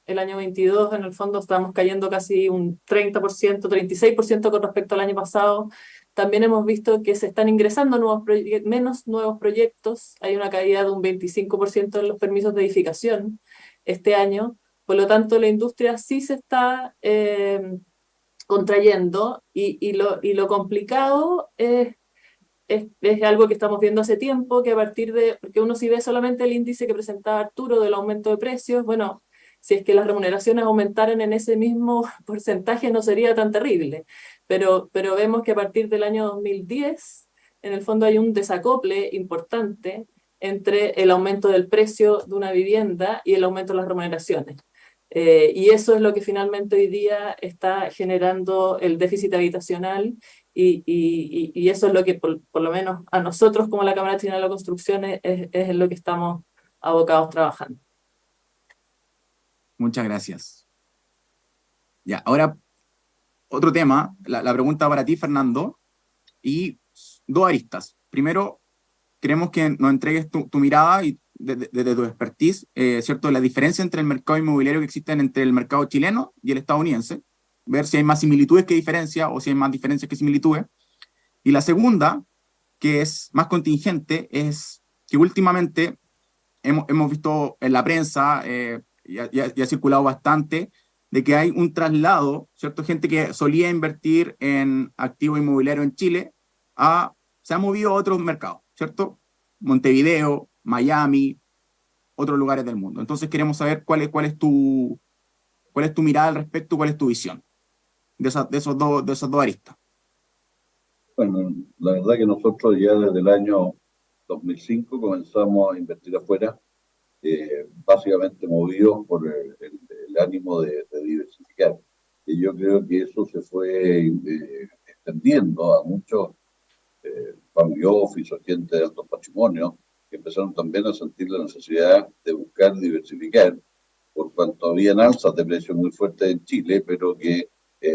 el año 22 en el fondo estamos cayendo casi un 30%, 36% con respecto al año pasado. También hemos visto que se están ingresando menos nuevos proyectos, hay una caída de un 25% en los permisos de edificación este año, por lo tanto la industria sí se está contrayendo y lo complicado es algo que estamos viendo hace tiempo, que porque uno si ve solamente el índice que presentaba Arturo del aumento de precios, bueno, si es que las remuneraciones aumentaran en ese mismo porcentaje no sería tan terrible, pero vemos que a partir del año 2010, en el fondo hay un desacople importante entre el aumento del precio de una vivienda y el aumento de las remuneraciones. Y eso es lo que finalmente hoy día está generando el déficit habitacional y eso es lo que por lo menos a nosotros como la Cámara Chilena de la Construcción es en lo que estamos abocados trabajando. Muchas gracias. Ya, ahora otro tema, la pregunta para ti, Fernando, y dos aristas. Primero, queremos que nos entregues tu mirada y desde tu expertise, ¿cierto? La diferencia entre el mercado inmobiliario que existe entre el mercado chileno y el estadounidense, ver si hay más similitudes que diferencias o si hay más diferencias que similitudes. Y la segunda, que es más contingente, es que últimamente hemos visto en la prensa, y ha circulado bastante, de que hay un traslado, ¿cierto? Gente que solía invertir en activos inmobiliarios en Chile, se ha movido a otros mercados, ¿cierto? Montevideo, Miami, otros lugares del mundo. Entonces queremos saber cuál es tu mirada al respecto, cuál es tu visión de esas dos aristas. Bueno, la verdad que nosotros ya desde el año 2005 comenzamos a invertir afuera, básicamente movidos por el ánimo de diversificar. Y yo creo que eso se fue extendiendo a muchos family office o gente de altos patrimonios que empezaron también a sentir la necesidad de buscar diversificar, por cuanto habían alzas de precios muy fuertes en Chile, pero que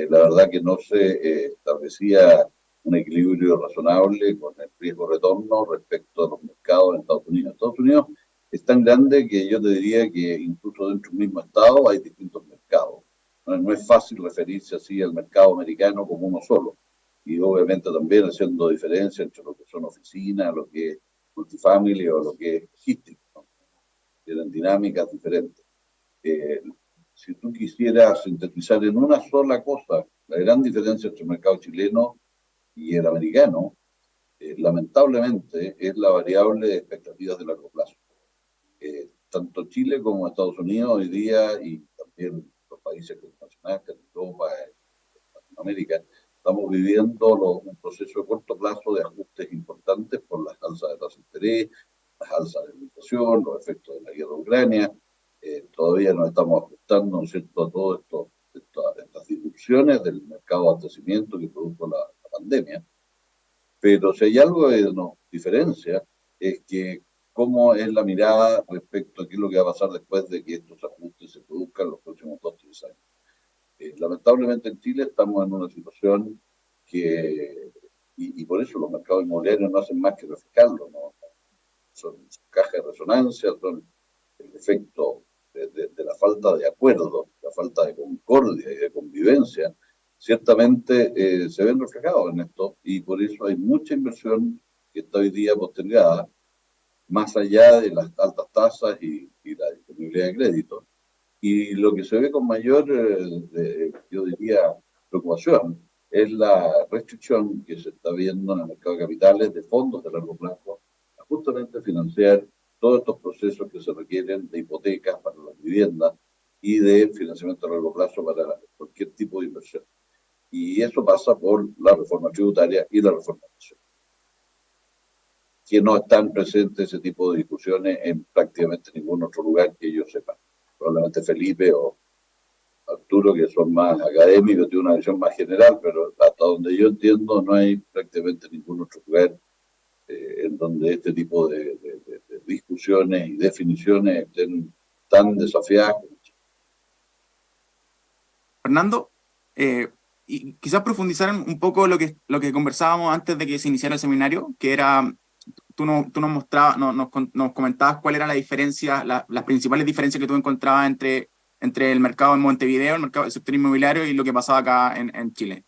la verdad que no se establecía un equilibrio razonable con el riesgo-retorno respecto a los mercados en Estados Unidos. Estados Unidos es tan grande que yo te diría que incluso dentro del mismo estado hay distintos mercados. No es fácil referirse así al mercado americano como uno solo. Y obviamente también haciendo diferencia entre lo que son oficinas, lo que es multifamily o lo que es logística, ¿no? Tienen dinámicas diferentes. Si tú quisieras sintetizar en una sola cosa la gran diferencia entre el mercado chileno y el americano, lamentablemente es la variable de expectativas de largo plazo. Tanto Chile como Estados Unidos hoy día y también los países internacionales, Europa, Latinoamérica, estamos viviendo un proceso de corto plazo de ajustes importantes por las alzas de tasas de interés, las alzas de la inflación, los efectos de la guerra de Ucrania. Todavía nos estamos ajustando, ¿no es cierto?, a todo esto, estas disrupciones del mercado de abastecimiento que produjo la pandemia. Pero si hay algo que nos diferencia es que cómo es la mirada respecto a qué es lo que va a pasar después de que estos ajustes se produzcan en los próximos 2 o 3 años. Lamentablemente en Chile estamos en una situación que, y por eso los mercados inmobiliarios no hacen más que reflejarlo, ¿no? Son cajas de resonancia, son el efecto de la falta de acuerdo, la falta de concordia y de convivencia, ciertamente se ven reflejados en esto y por eso hay mucha inversión que está hoy día postergada, más allá de las altas tasas y la disponibilidad de crédito. Y lo que se ve con mayor, yo diría, preocupación es la restricción que se está viendo en el mercado de capitales de fondos de largo plazo a justamente financiar todos estos procesos que se requieren de hipotecas para las viviendas y de financiamiento a largo plazo para cualquier tipo de inversión. Y eso pasa por la reforma tributaria y la reforma nacional, que no están presentes ese tipo de discusiones en prácticamente ningún otro lugar que yo sepa. Probablemente Felipe o Arturo, que son más académicos, tienen una visión más general, pero hasta donde yo entiendo no hay prácticamente ningún otro lugar en donde este tipo de discusiones y definiciones estén tan desafiadas. Fernando, y quizás profundizar un poco lo que conversábamos antes de que se iniciara el seminario, que era, tú nos mostrabas, nos comentabas cuál era la diferencia, las principales diferencias que tú encontrabas entre el mercado en Montevideo, el mercado del sector inmobiliario y lo que pasaba acá en Chile.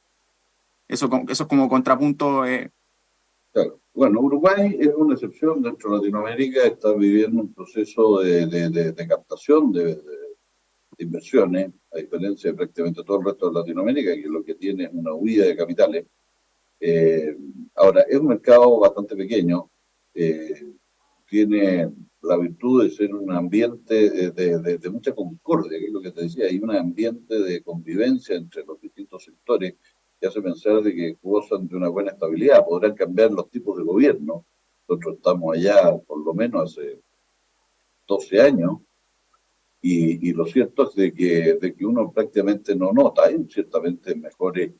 Eso es como contrapunto. Claro. Bueno, Uruguay es una excepción dentro de Latinoamérica, está viviendo un proceso de captación de inversiones, a diferencia de prácticamente todo el resto de Latinoamérica, que lo que tiene es una huida de capitales. Ahora, es un mercado bastante pequeño, tiene la virtud de ser un ambiente de mucha concordia, que es lo que te decía, hay un ambiente de convivencia entre los distintos sectores que hace pensar de que gozan de una buena estabilidad, podrán cambiar los tipos de gobierno. Nosotros estamos allá por lo menos hace 12 años, y lo cierto es de que uno prácticamente no nota, hay ciertamente mejores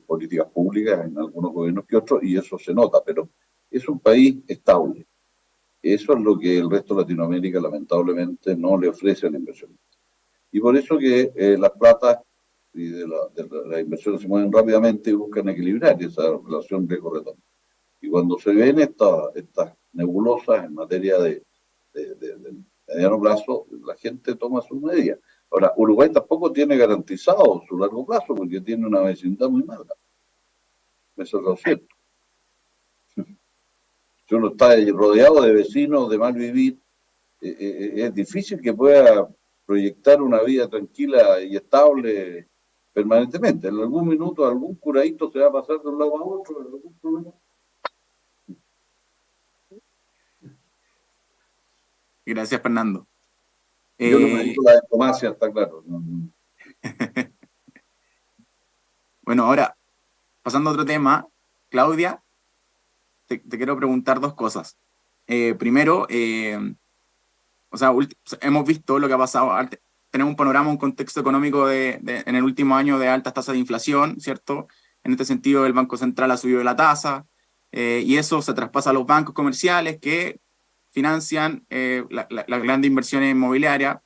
políticas públicas en algunos gobiernos que otros, y eso se nota, pero es un país estable. Eso es lo que el resto de Latinoamérica lamentablemente no le ofrece a la inversión. Y por eso que las platas y de las inversiones se mueven rápidamente y buscan equilibrar esa relación riesgo-retorno. Y cuando se ven estas nebulosas en materia de mediano plazo, la gente toma sus medidas. Ahora, Uruguay tampoco tiene garantizado su largo plazo porque tiene una vecindad muy mala. Eso es lo cierto. Si uno está rodeado de vecinos de mal vivir, es difícil que pueda proyectar una vida tranquila y estable permanentemente. En algún minuto algún curadito se va a pasar de un lado a otro, en algún problema. Gracias, Fernando. Yo no me dedico a la diplomacia, está claro. Bueno, ahora, pasando a otro tema, Claudia, te quiero preguntar dos cosas. Primero, o sea, hemos visto lo que ha pasado, tenemos un panorama, un contexto económico en el último año de altas tasas de inflación, ¿cierto? En este sentido, el Banco Central ha subido la tasa, y eso se traspasa a los bancos comerciales que financian las grandes inversiones inmobiliarias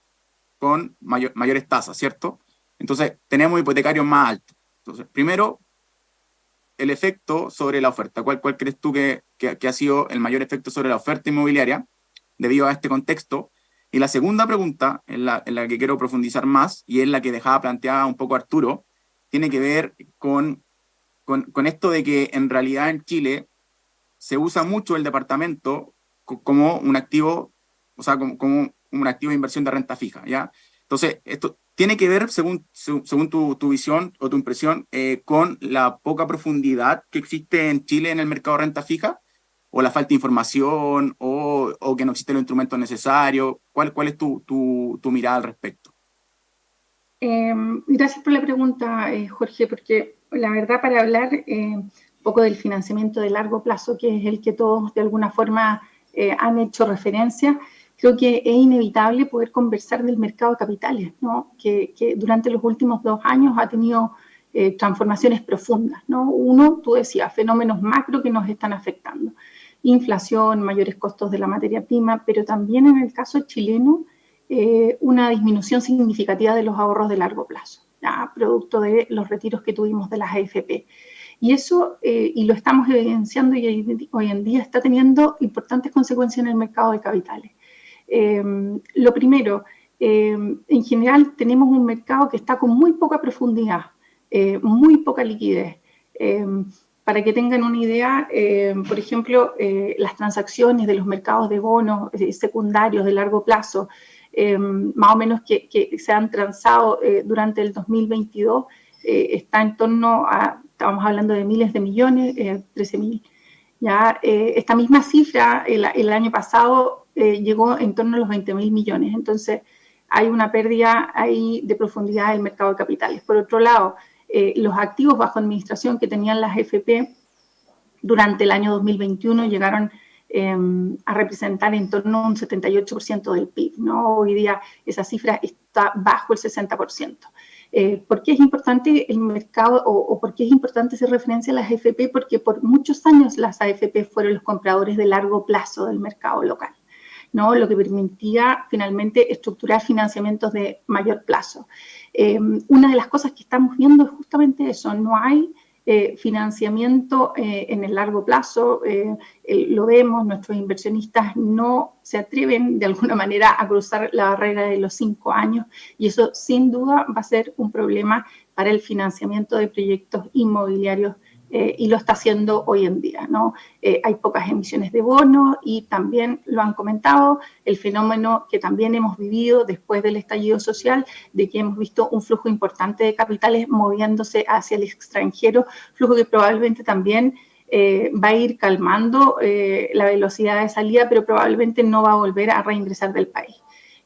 con mayores tasas, ¿cierto? Entonces, tenemos hipotecarios más altos. Entonces, primero, el efecto sobre la oferta. ¿Cuál crees tú que ha sido el mayor efecto sobre la oferta inmobiliaria debido a este contexto? Y la segunda pregunta, en la que quiero profundizar más, y es la que dejaba planteada un poco Arturo, tiene que ver con esto de que en realidad en Chile se usa mucho el departamento como un activo, o sea, como un activo de inversión de renta fija, ¿ya? Entonces, esto tiene que ver, según tu visión o tu impresión, con la poca profundidad que existe en Chile en el mercado de renta fija, o la falta de información, o que no existen los instrumentos necesarios. ¿Cuál es tu mirada al respecto? Gracias por la pregunta, Jorge, porque la verdad, para hablar un poco del financiamiento de largo plazo, que es el que todos de alguna forma han hecho referencia, creo que es inevitable poder conversar del mercado de capitales, ¿no? Que durante los últimos 2 años ha tenido transformaciones profundas, ¿no? Uno, tú decías, fenómenos macro que nos están afectando. Inflación, mayores costos de la materia prima, pero también en el caso chileno, una disminución significativa de los ahorros de largo plazo, ¿ya? Producto de los retiros que tuvimos de las AFP. Y eso, y lo estamos evidenciando, y hoy en día está teniendo importantes consecuencias en el mercado de capitales. Lo primero, en general tenemos un mercado que está con muy poca profundidad, muy poca liquidez. Para que tengan una idea, por ejemplo, las transacciones de los mercados de bonos secundarios de largo plazo, más o menos que se han transado durante el 2022, está en torno a, estamos hablando de miles de millones, 13.000. Ya, esta misma cifra el año pasado llegó en torno a los 20.000 millones. Entonces, hay una pérdida ahí de profundidad del mercado de capitales. Por otro lado, los activos bajo administración que tenían las AFP durante el año 2021 llegaron a representar en torno a un 78% del PIB, ¿no? Hoy día esa cifra está bajo el 60%. ¿Por qué es importante el mercado o por qué es importante hacer referencia a las AFP? Porque por muchos años las AFP fueron los compradores de largo plazo del mercado local, ¿no? Lo que permitía finalmente estructurar financiamientos de mayor plazo. Una de las cosas que estamos viendo es justamente eso, no hay financiamiento en el largo plazo, lo vemos, nuestros inversionistas no se atreven de alguna manera a cruzar la barrera de los 5 años y eso sin duda va a ser un problema para el financiamiento de proyectos inmobiliarios y lo está haciendo hoy en día, ¿no? Hay pocas emisiones de bonos y también lo han comentado, el fenómeno que también hemos vivido después del estallido social, de que hemos visto un flujo importante de capitales moviéndose hacia el extranjero, flujo que probablemente también va a ir calmando la velocidad de salida, pero probablemente no va a volver a reingresar del país,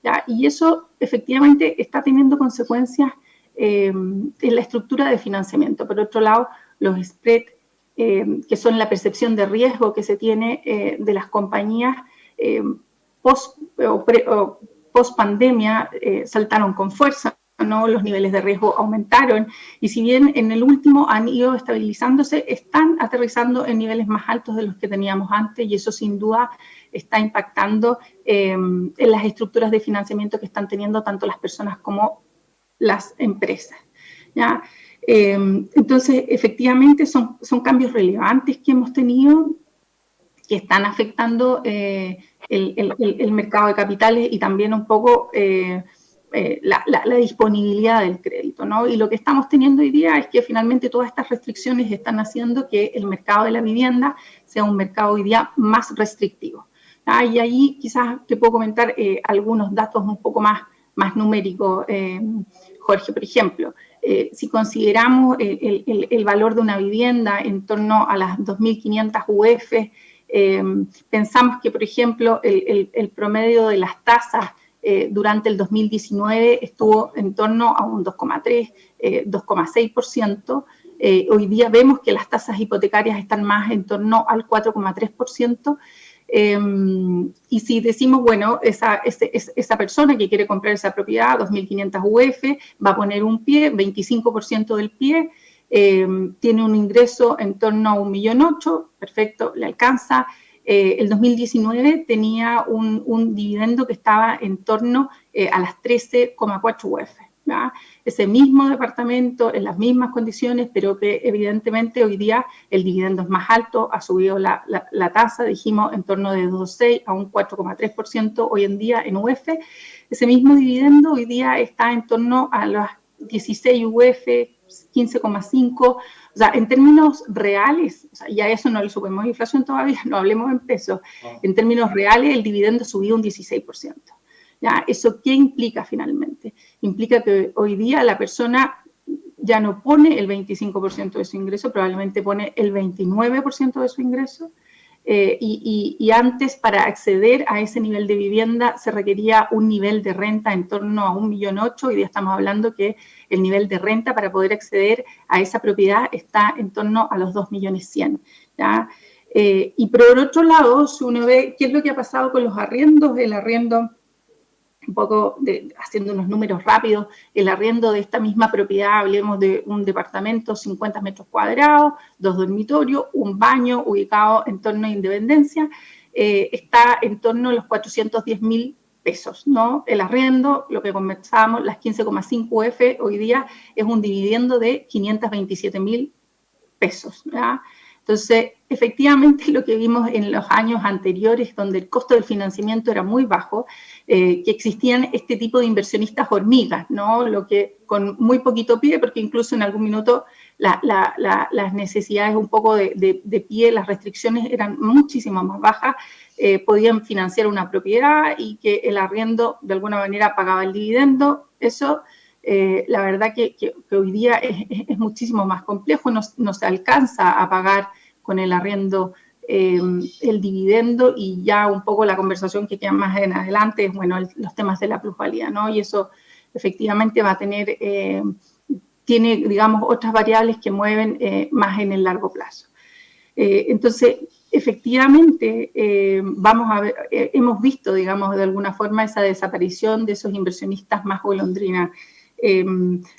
¿ya? Y eso efectivamente está teniendo consecuencias en la estructura de financiamiento. Por otro lado, los spreads, que son la percepción de riesgo que se tiene de las compañías post pandemia, saltaron con fuerza, ¿no? Los niveles de riesgo aumentaron y si bien en el último han ido estabilizándose, están aterrizando en niveles más altos de los que teníamos antes y eso sin duda está impactando en las estructuras de financiamiento que están teniendo tanto las personas como las empresas, ¿ya? Entonces, efectivamente, son cambios relevantes que hemos tenido que están afectando el mercado de capitales y también un poco la disponibilidad del crédito, ¿no? Y lo que estamos teniendo hoy día es que finalmente todas estas restricciones están haciendo que el mercado de la vivienda sea un mercado hoy día más restrictivo, ¿ya? Y ahí quizás te puedo comentar algunos datos un poco más numéricos, Jorge, por ejemplo. Si consideramos el valor de una vivienda en torno a las 2.500 UF, pensamos que, por ejemplo, el promedio de las tasas durante el 2019 estuvo en torno a un 2,3, 2,6%. Hoy día vemos que las tasas hipotecarias están más en torno al 4,3%. Y si decimos, bueno, esa persona que quiere comprar esa propiedad, 2.500 UF, va a poner un pie, 25% del pie, tiene un ingreso en torno a 1,8 millones, perfecto, le alcanza. El 2019 tenía un dividendo que estaba en torno a las 13,4 UF. ¿Ya? Ese mismo departamento, en las mismas condiciones, pero que evidentemente hoy día el dividendo es más alto, ha subido la tasa, dijimos en torno de 2,6 a un 4,3% hoy en día en UF. Ese mismo dividendo hoy día está en torno a las 16 UF, 15,5. O sea, en términos reales, o sea, ya eso no le sumemos inflación todavía, no hablemos en pesos, en términos reales el dividendo subió un 16%. ¿Ya? ¿Eso qué implica finalmente? Implica que hoy día la persona ya no pone el 25% de su ingreso, probablemente pone el 29% de su ingreso, y antes para acceder a ese nivel de vivienda se requería un nivel de renta en torno a 1,8 millones, hoy día estamos hablando que el nivel de renta para poder acceder a esa propiedad está en torno a los 2,1 millones, ¿ya? Y por otro lado, si uno ve qué es lo que ha pasado con los arriendos, el arriendo, un poco haciendo unos números rápidos, el arriendo de esta misma propiedad, hablemos de un departamento 50 metros cuadrados, 2 dormitorios, un baño ubicado en torno a Independencia, está en torno a los 410.000 pesos, ¿no? El arriendo, lo que conversábamos, las 15,5 UF, hoy día es un dividendo de 527.000 pesos, ¿ya? Entonces, efectivamente, lo que vimos en los años anteriores, donde el costo del financiamiento era muy bajo, que existían este tipo de inversionistas hormigas, ¿no? Lo que con muy poquito pie, porque incluso en algún minuto las necesidades un poco de pie, las restricciones eran muchísimo más bajas, podían financiar una propiedad y que el arriendo de alguna manera pagaba el dividendo. Eso, la verdad que hoy día es muchísimo más complejo, no se alcanza a pagar con el arriendo el dividendo, y ya un poco la conversación que queda más en adelante es, bueno, los temas de la plusvalía, ¿no? Y eso efectivamente va a tener tiene, digamos, otras variables que mueven más en el largo plazo. Entonces, efectivamente, vamos a ver, hemos visto, digamos, de alguna forma esa desaparición de esos inversionistas más golondrina.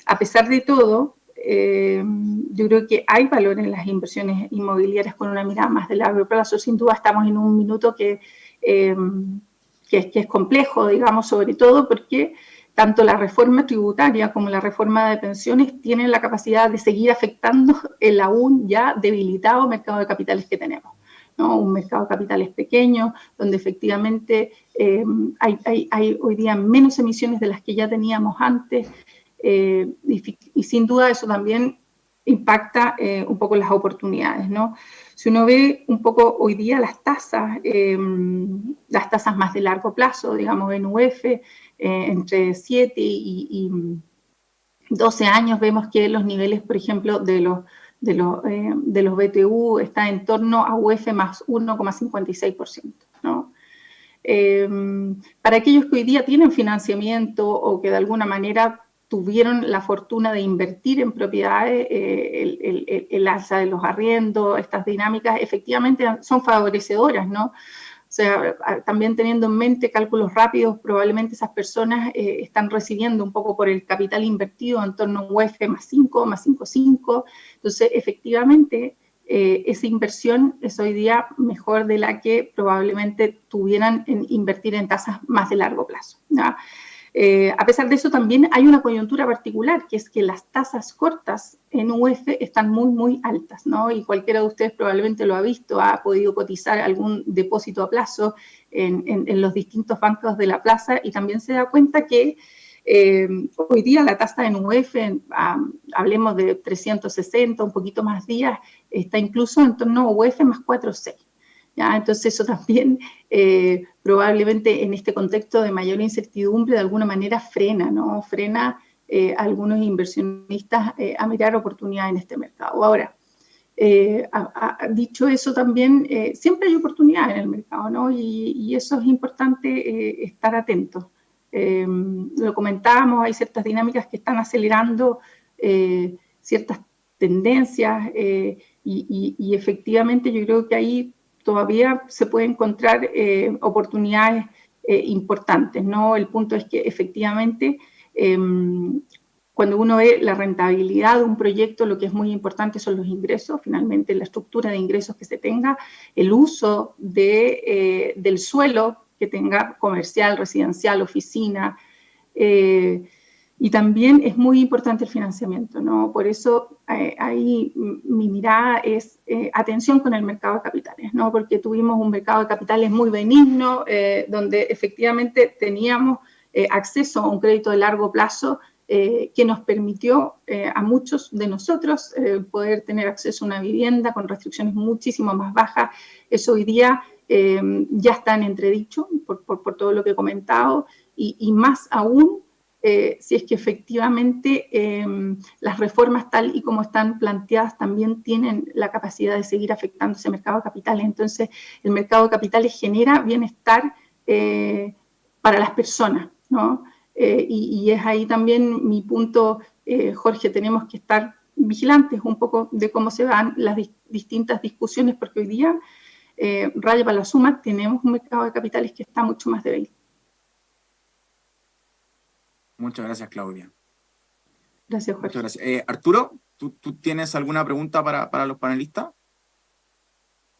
A pesar de todo, yo creo que hay valor en las inversiones inmobiliarias con una mirada más de largo plazo. Sin duda estamos en un minuto que es complejo, digamos, sobre todo porque tanto la reforma tributaria como la reforma de pensiones tienen la capacidad de seguir afectando el aún ya debilitado mercado de capitales que tenemos, ¿no? Un mercado de capitales pequeño, donde efectivamente hay hoy día menos emisiones de las que ya teníamos antes, y sin duda eso también impacta un poco las oportunidades, ¿no? Si uno ve un poco hoy día las tasas más de largo plazo, digamos en UF, entre 7 y 12 años, vemos que los niveles, por ejemplo, de los BTU está en torno a UF más 1,56%, ¿no? Para aquellos que hoy día tienen financiamiento o que de alguna manera tuvieron la fortuna de invertir en propiedades, el alza de los arriendos, estas dinámicas efectivamente son favorecedoras, ¿no? O sea, también teniendo en mente cálculos rápidos, probablemente esas personas están recibiendo un poco por el capital invertido en torno a un UF más 5, más 5,5. Entonces, efectivamente, esa inversión es hoy día mejor de la que probablemente tuvieran en invertir en tasas más de largo plazo, ¿no? A pesar de eso, también hay una coyuntura particular, que es que las tasas cortas en UF están muy, muy altas, ¿no? Y cualquiera de ustedes probablemente lo ha visto, ha podido cotizar algún depósito a plazo en los distintos bancos de la plaza y también se da cuenta que hoy día la tasa en UF, hablemos de 360, un poquito más días, está incluso en torno a UF más 4,6. ¿Ya? Entonces eso también probablemente en este contexto de mayor incertidumbre de alguna manera frena, ¿no? Frena a algunos inversionistas a mirar oportunidades en este mercado. Ahora, dicho eso también, siempre hay oportunidades en el mercado, ¿no? Y eso es importante estar atentos. Lo comentábamos, hay ciertas dinámicas que están acelerando ciertas tendencias y efectivamente yo creo que ahí todavía se puede encontrar oportunidades importantes, ¿no? El punto es que efectivamente cuando uno ve la rentabilidad de un proyecto, lo que es muy importante son los ingresos, finalmente la estructura de ingresos que se tenga, el uso del suelo que tenga comercial, residencial, oficina, y también es muy importante el financiamiento, ¿no? Por eso ahí mi mirada es atención con el mercado de capitales, ¿no? Porque tuvimos un mercado de capitales muy benigno, donde efectivamente teníamos acceso a un crédito de largo plazo que nos permitió a muchos de nosotros poder tener acceso a una vivienda con restricciones muchísimo más bajas. Eso hoy día ya está en entredicho por todo lo que he comentado y más aún si es que efectivamente las reformas tal y como están planteadas también tienen la capacidad de seguir afectando ese mercado de capitales. Entonces, el mercado de capitales genera bienestar para las personas, ¿no? Y es ahí también mi punto, Jorge, tenemos que estar vigilantes un poco de cómo se van las distintas discusiones, porque hoy día, raya para la suma, tenemos un mercado de capitales que está mucho más débil. Muchas gracias, Claudia. Gracias, Jorge. Muchas gracias. Arturo, ¿tú tienes alguna pregunta para los panelistas?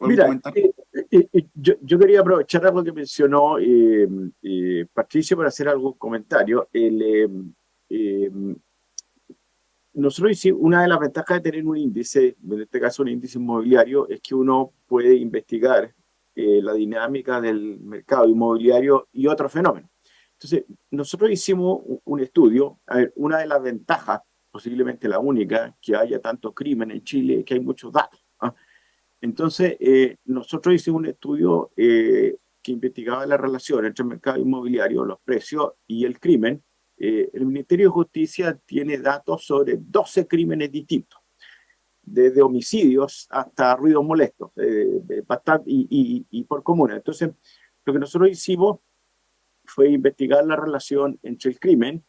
Mira, yo quería aprovechar algo que mencionó Patricio para hacer algún comentario. Nosotros hicimos, una de las ventajas de tener un índice, en este caso un índice inmobiliario, es que uno puede investigar la dinámica del mercado inmobiliario y otros fenómenos. Entonces, nosotros hicimos un estudio. A ver, una de las ventajas, posiblemente la única, que haya tanto crimen en Chile, es que hay muchos datos, ¿ah? Entonces, nosotros hicimos un estudio que investigaba la relación entre el mercado inmobiliario, los precios y el crimen. El Ministerio de Justicia tiene datos sobre 12 crímenes distintos, desde homicidios hasta ruidos molestos, y por comuna. Entonces, lo que nosotros hicimos fue investigar la relación entre el crimen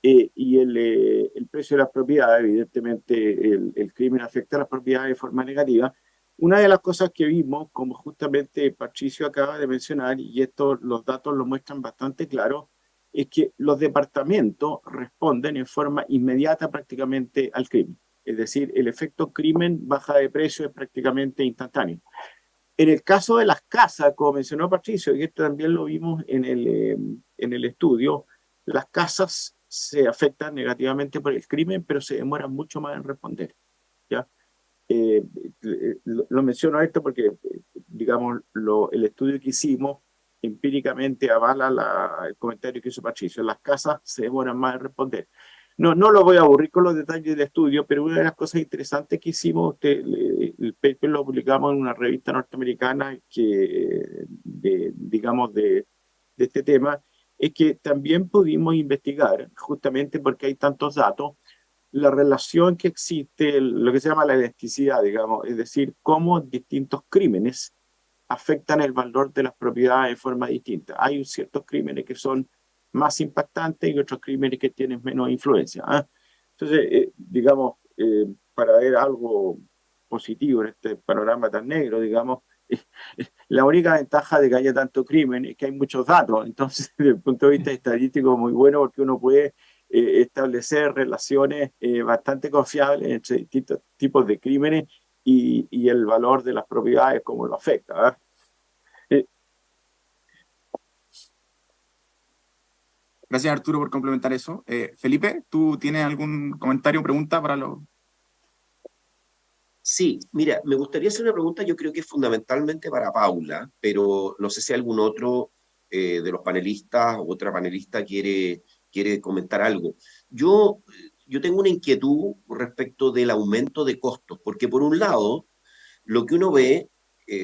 y el precio de las propiedades, evidentemente el crimen afecta a las propiedades de forma negativa. Una de las cosas que vimos, como justamente Patricio acaba de mencionar, y esto los datos lo muestran bastante claro, es que los departamentos responden en forma inmediata prácticamente al crimen. Es decir, el efecto crimen baja de precio es prácticamente instantáneo. En el caso de las casas, como mencionó Patricio, y esto también lo vimos en el estudio, las casas se afectan negativamente por el crimen, pero se demoran mucho más en responder, ¿ya? Lo menciono esto porque, digamos, el estudio que hicimos empíricamente avala el comentario que hizo Patricio. Las casas se demoran más en responder. No lo voy a aburrir con los detalles del estudio, pero una de las cosas interesantes que hicimos, el paper lo publicamos en una revista norteamericana digamos, de este tema, es que también pudimos investigar, justamente porque hay tantos datos, la relación que existe, lo que se llama la elasticidad, digamos, es decir, cómo distintos crímenes afectan el valor de las propiedades de forma distinta. Hay ciertos crímenes que son más impactantes y otros crímenes que tienen menos influencia. Entonces, digamos, para ver algo positivo en este panorama tan negro, digamos, la única ventaja de que haya tanto crimen es que hay muchos datos. Entonces, desde el punto de vista estadístico, muy bueno porque uno puede establecer relaciones bastante confiables entre distintos tipos de crímenes y el valor de las propiedades, cómo lo afecta. Gracias, Arturo, por complementar eso. Felipe, ¿tú tienes algún comentario o pregunta para los...? Sí, mira, me gustaría hacer una pregunta, yo creo que es fundamentalmente para Paula, pero no sé si algún otro de los panelistas o otra panelista quiere comentar algo. Yo tengo una inquietud respecto del aumento de costos, porque por un lado, lo que uno ve,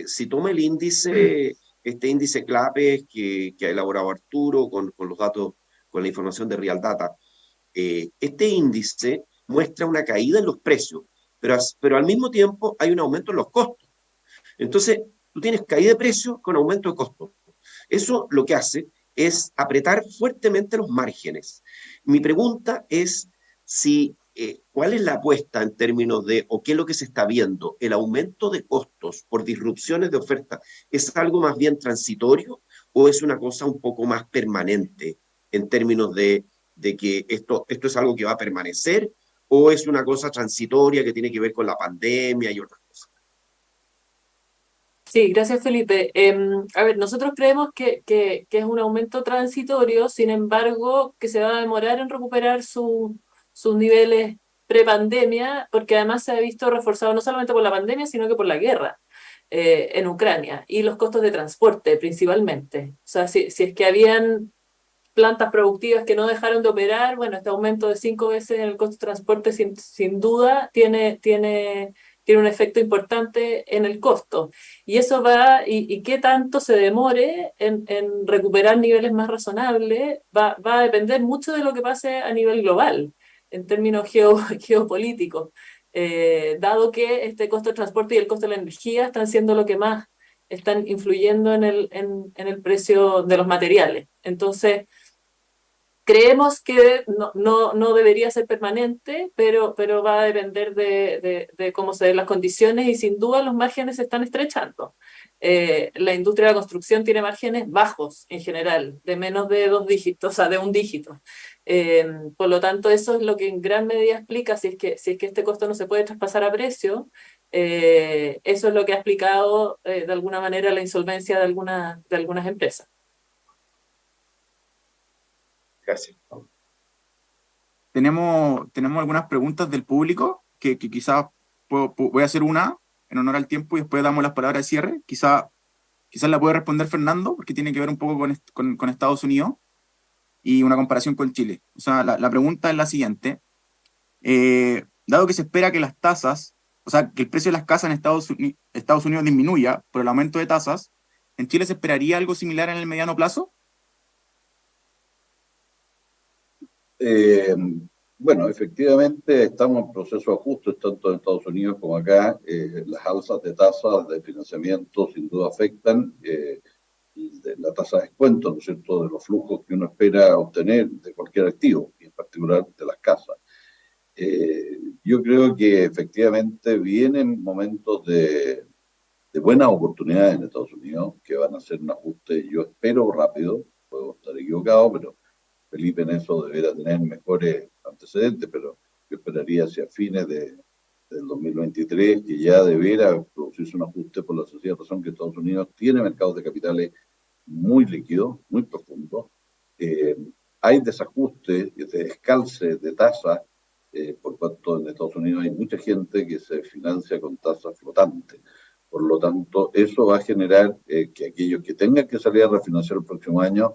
si toma el índice, este índice CLAPES que ha elaborado Arturo con los datos, con la información de Real Data, este índice muestra una caída en los precios, pero al mismo tiempo hay un aumento en los costos. Entonces, tú tienes caída de precios con aumento de costos. Eso lo que hace es apretar fuertemente los márgenes. Mi pregunta es ¿cuál es la apuesta en términos de, o qué es lo que se está viendo? ¿El aumento de costos por disrupciones de oferta es algo más bien transitorio o es una cosa un poco más permanente en términos de que esto es algo que va a permanecer o es una cosa transitoria que tiene que ver con la pandemia y otras cosas? Sí, gracias Felipe. A ver, nosotros creemos que es un aumento transitorio, sin embargo, que se va a demorar en recuperar sus niveles pre-pandemia, porque además se ha visto reforzado no solamente por la pandemia, sino que por la guerra en Ucrania y los costos de transporte principalmente. O sea, si es que habían plantas productivas que no dejaron de operar, bueno, este aumento de 5 veces en el costo de transporte sin duda tiene un efecto importante en el costo. Y eso y qué tanto se demore en recuperar niveles más razonables, va a depender mucho de lo que pase a nivel global, en términos geopolíticos, dado que este costo de transporte y el costo de la energía están siendo lo que más están influyendo en el precio de los materiales. Entonces, creemos que no debería ser permanente, pero va a depender de cómo se den las condiciones y sin duda los márgenes se están estrechando. La industria de la construcción tiene márgenes bajos en general, de menos de 2 dígitos, o sea, de 1 dígito. Por lo tanto, eso es lo que en gran medida explica si es que este costo no se puede traspasar a precio. Eso es lo que ha explicado de alguna manera la insolvencia de algunas empresas. Gracias. Tenemos algunas preguntas del público que quizás voy a hacer una en honor al tiempo y después damos las palabras de cierre. Quizás la puede responder Fernando, porque tiene que ver un poco con Estados Unidos y una comparación con Chile. O sea, la pregunta es la siguiente. Dado que se espera que las tasas, o sea, que el precio de las casas en Estados Unidos disminuya por el aumento de tasas, ¿en Chile se esperaría algo similar en el mediano plazo? Bueno, efectivamente estamos en proceso de ajustes tanto en Estados Unidos como acá. Las alzas de tasas de financiamiento sin duda afectan la tasa de descuento, ¿no es cierto?, de los flujos que uno espera obtener de cualquier activo, bien particular de las casas. Yo creo que efectivamente vienen momentos de buenas oportunidades en Estados Unidos, que van a hacer un ajuste, yo espero rápido, puedo estar equivocado, pero Felipe en eso deberá tener mejores antecedentes, pero yo esperaría hacia fines del 2023 que ya deberá producirse un ajuste por la sencilla razón que Estados Unidos tiene mercados de capitales muy líquidos, muy profundos. Hay desajustes, descalce de tasas, por cuanto en Estados Unidos hay mucha gente que se financia con tasas flotantes. Por lo tanto, eso va a generar que aquellos que tengan que salir a refinanciar el próximo año,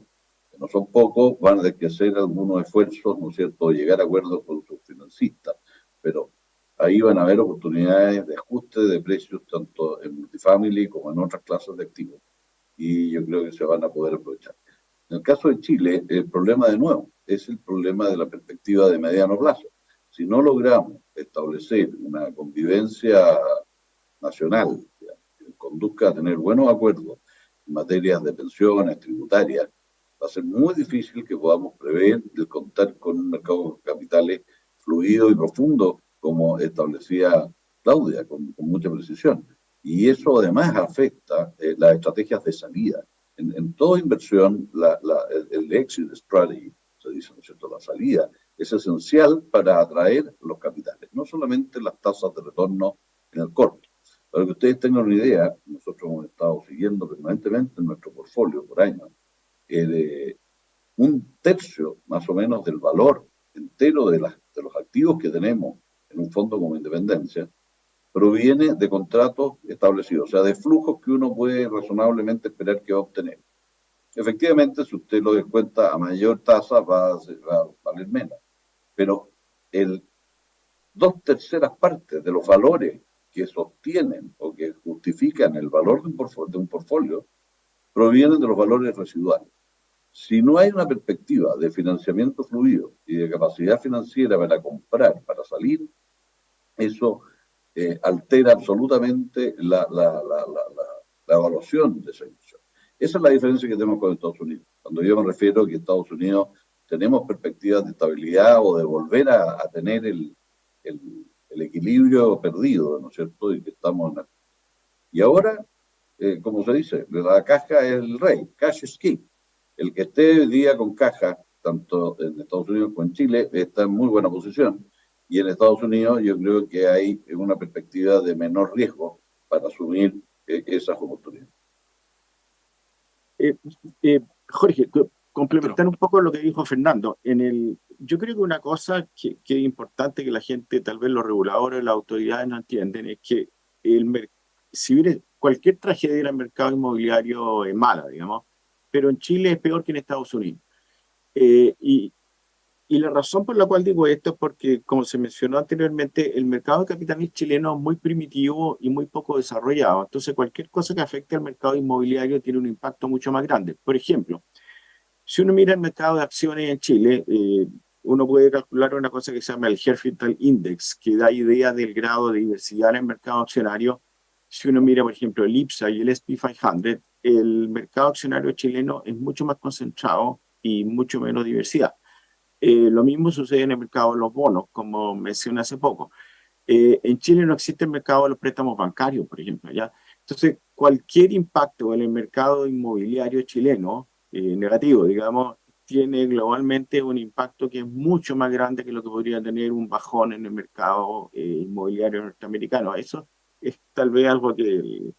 que no son pocos, van a tener que hacer algunos esfuerzos, ¿no es cierto?, llegar a acuerdos con sus financistas. Pero ahí van a haber oportunidades de ajuste de precios tanto en multifamily como en otras clases de activos. Y yo creo que se van a poder aprovechar. En el caso de Chile, el problema de nuevo es el problema de la perspectiva de mediano plazo. Si no logramos establecer una convivencia nacional que conduzca a tener buenos acuerdos en materias de pensiones, tributarias, va a ser muy difícil que podamos prever de contar con un mercado de capitales fluido y profundo, como establecía Claudia, con mucha precisión. Y eso además afecta las estrategias de salida. En toda inversión, el exit strategy, se dice, ¿no es cierto?, la salida, es esencial para atraer los capitales, no solamente las tasas de retorno en el corto. Para que ustedes tengan una idea, nosotros hemos estado siguiendo permanentemente en nuestro portfolio por año, un tercio más o menos del valor entero de los activos que tenemos en un fondo como Independencia proviene de contratos establecidos, o sea, de flujos que uno puede razonablemente esperar que va a obtener. Efectivamente, si usted lo descuenta a mayor tasa, va a valer menos, pero dos terceras partes de los valores que sostienen o que justifican el valor de un portfolio provienen de los valores residuales. Si no hay una perspectiva de financiamiento fluido y de capacidad financiera para comprar, para salir, eso altera absolutamente la evaluación de esa inversión. Esa es la diferencia que tenemos con Estados Unidos. Cuando yo me refiero a que Estados Unidos tenemos perspectivas de estabilidad o de volver a tener el equilibrio perdido, ¿no es cierto? Y que estamos y ahora, como se dice, la caja es el rey, cash is king. El que esté hoy día con caja, tanto en Estados Unidos como en Chile, está en muy buena posición. Y en Estados Unidos yo creo que hay una perspectiva de menor riesgo para asumir esas oportunidades. Jorge, complementar un poco lo que dijo Fernando. Yo creo que una cosa que es importante que la gente, tal vez los reguladores, las autoridades no entienden, es que si bien cualquier tragedia en el mercado inmobiliario es mala, digamos, pero en Chile es peor que en Estados Unidos. Y la razón por la cual digo esto es porque, como se mencionó anteriormente, el mercado de capitales chileno es muy primitivo y muy poco desarrollado. Entonces, cualquier cosa que afecte al mercado inmobiliario tiene un impacto mucho más grande. Por ejemplo, si uno mira el mercado de acciones en Chile, uno puede calcular una cosa que se llama el Herfindahl Index, que da idea del grado de diversidad en el mercado accionario. Si uno mira, por ejemplo, el IPSA y el S&P 500, el mercado accionario chileno es mucho más concentrado y mucho menos diversidad. Lo mismo sucede en el mercado de los bonos, como mencioné hace poco. En Chile no existe el mercado de los préstamos bancarios, por ejemplo, ¿ya? Entonces, cualquier impacto en el mercado inmobiliario chileno, negativo, digamos, tiene globalmente un impacto que es mucho más grande que lo que podría tener un bajón en el mercado inmobiliario norteamericano. Eso es tal vez algo que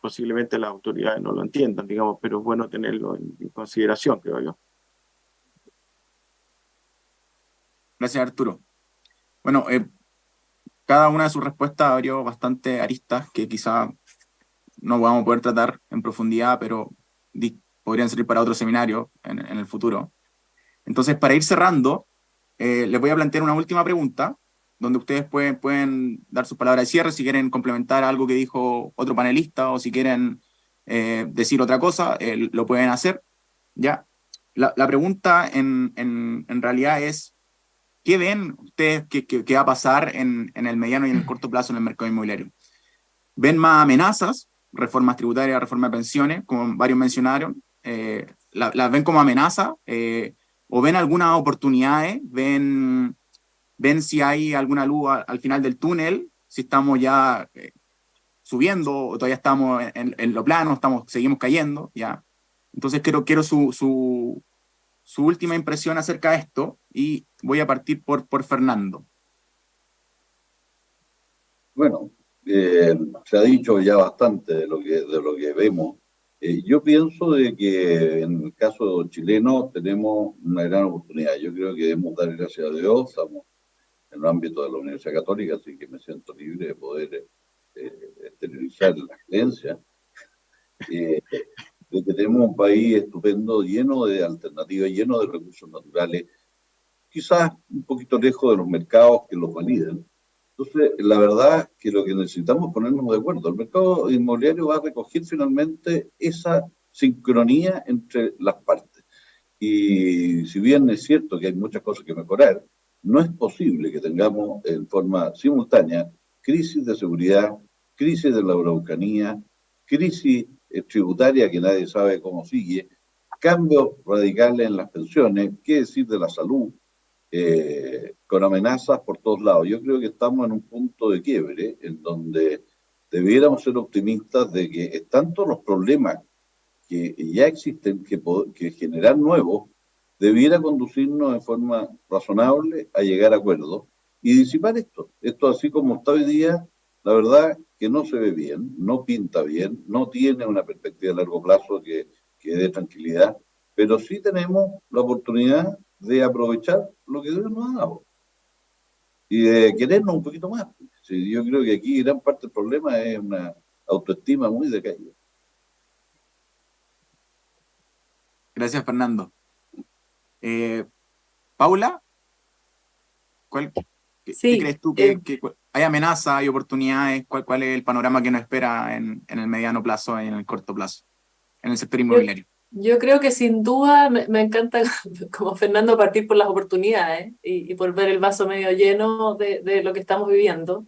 posiblemente las autoridades no lo entiendan, digamos, pero es bueno tenerlo en consideración, creo yo. Gracias, Arturo. Bueno, cada una de sus respuestas abrió bastante aristas que quizá no vamos a poder tratar en profundidad, pero podrían servir para otro seminario en el futuro. Entonces, para ir cerrando, les voy a plantear una última pregunta, donde ustedes pueden dar sus palabras de cierre, si quieren complementar algo que dijo otro panelista, o si quieren decir otra cosa, lo pueden hacer. ¿Ya? La pregunta en realidad es, ¿qué ven ustedes que va a pasar en el mediano y en el corto plazo en el mercado inmobiliario? ¿Ven más amenazas? Reformas tributarias, reforma de pensiones, como varios mencionaron. ¿Las ven como amenaza? ¿O ven algunas oportunidades? ¿Ven si hay alguna luz al final del túnel? Si estamos ya subiendo o todavía estamos en lo plano, seguimos cayendo, ya. Entonces quiero su última impresión acerca de esto y voy a partir por Fernando. Bueno, se ha dicho ya bastante de lo que vemos. Yo pienso de que en el caso chileno tenemos una gran oportunidad. Yo creo que debemos dar gracias a Dios. Estamos en el ámbito de la Universidad Católica, así que me siento libre de poder exteriorizar la creencia. De que tenemos un país estupendo, lleno de alternativas, lleno de recursos naturales, quizás un poquito lejos de los mercados que los validan. Entonces, la verdad que lo que necesitamos es ponernos de acuerdo. El mercado inmobiliario va a recoger finalmente esa sincronía entre las partes. Y si bien es cierto que hay muchas cosas que mejorar, no es posible que tengamos en forma simultánea crisis de seguridad, crisis de la Araucanía, crisis tributaria que nadie sabe cómo sigue, cambios radicales en las pensiones, qué decir de la salud, con amenazas por todos lados. Yo creo que estamos en un punto de quiebre en donde debiéramos ser optimistas de que están todos los problemas que ya existen, que generar nuevos, debiera conducirnos en forma razonable a llegar a acuerdos y disipar esto. Esto así como está hoy día, la verdad que no se ve bien, no pinta bien, no tiene una perspectiva a largo plazo que dé tranquilidad, pero sí tenemos la oportunidad de aprovechar lo que Dios nos ha dado y de querernos un poquito más. Sí, yo creo que aquí gran parte del problema es una autoestima muy decaída. Gracias, Fernando. Paula, ¿qué crees tú? ¿Que hay amenazas, hay oportunidades? ¿Cuál es el panorama que nos espera en el mediano plazo y en el corto plazo en el sector inmobiliario? Yo creo que sin duda me encanta, como Fernando, partir por las oportunidades y por ver el vaso medio lleno de lo que estamos viviendo.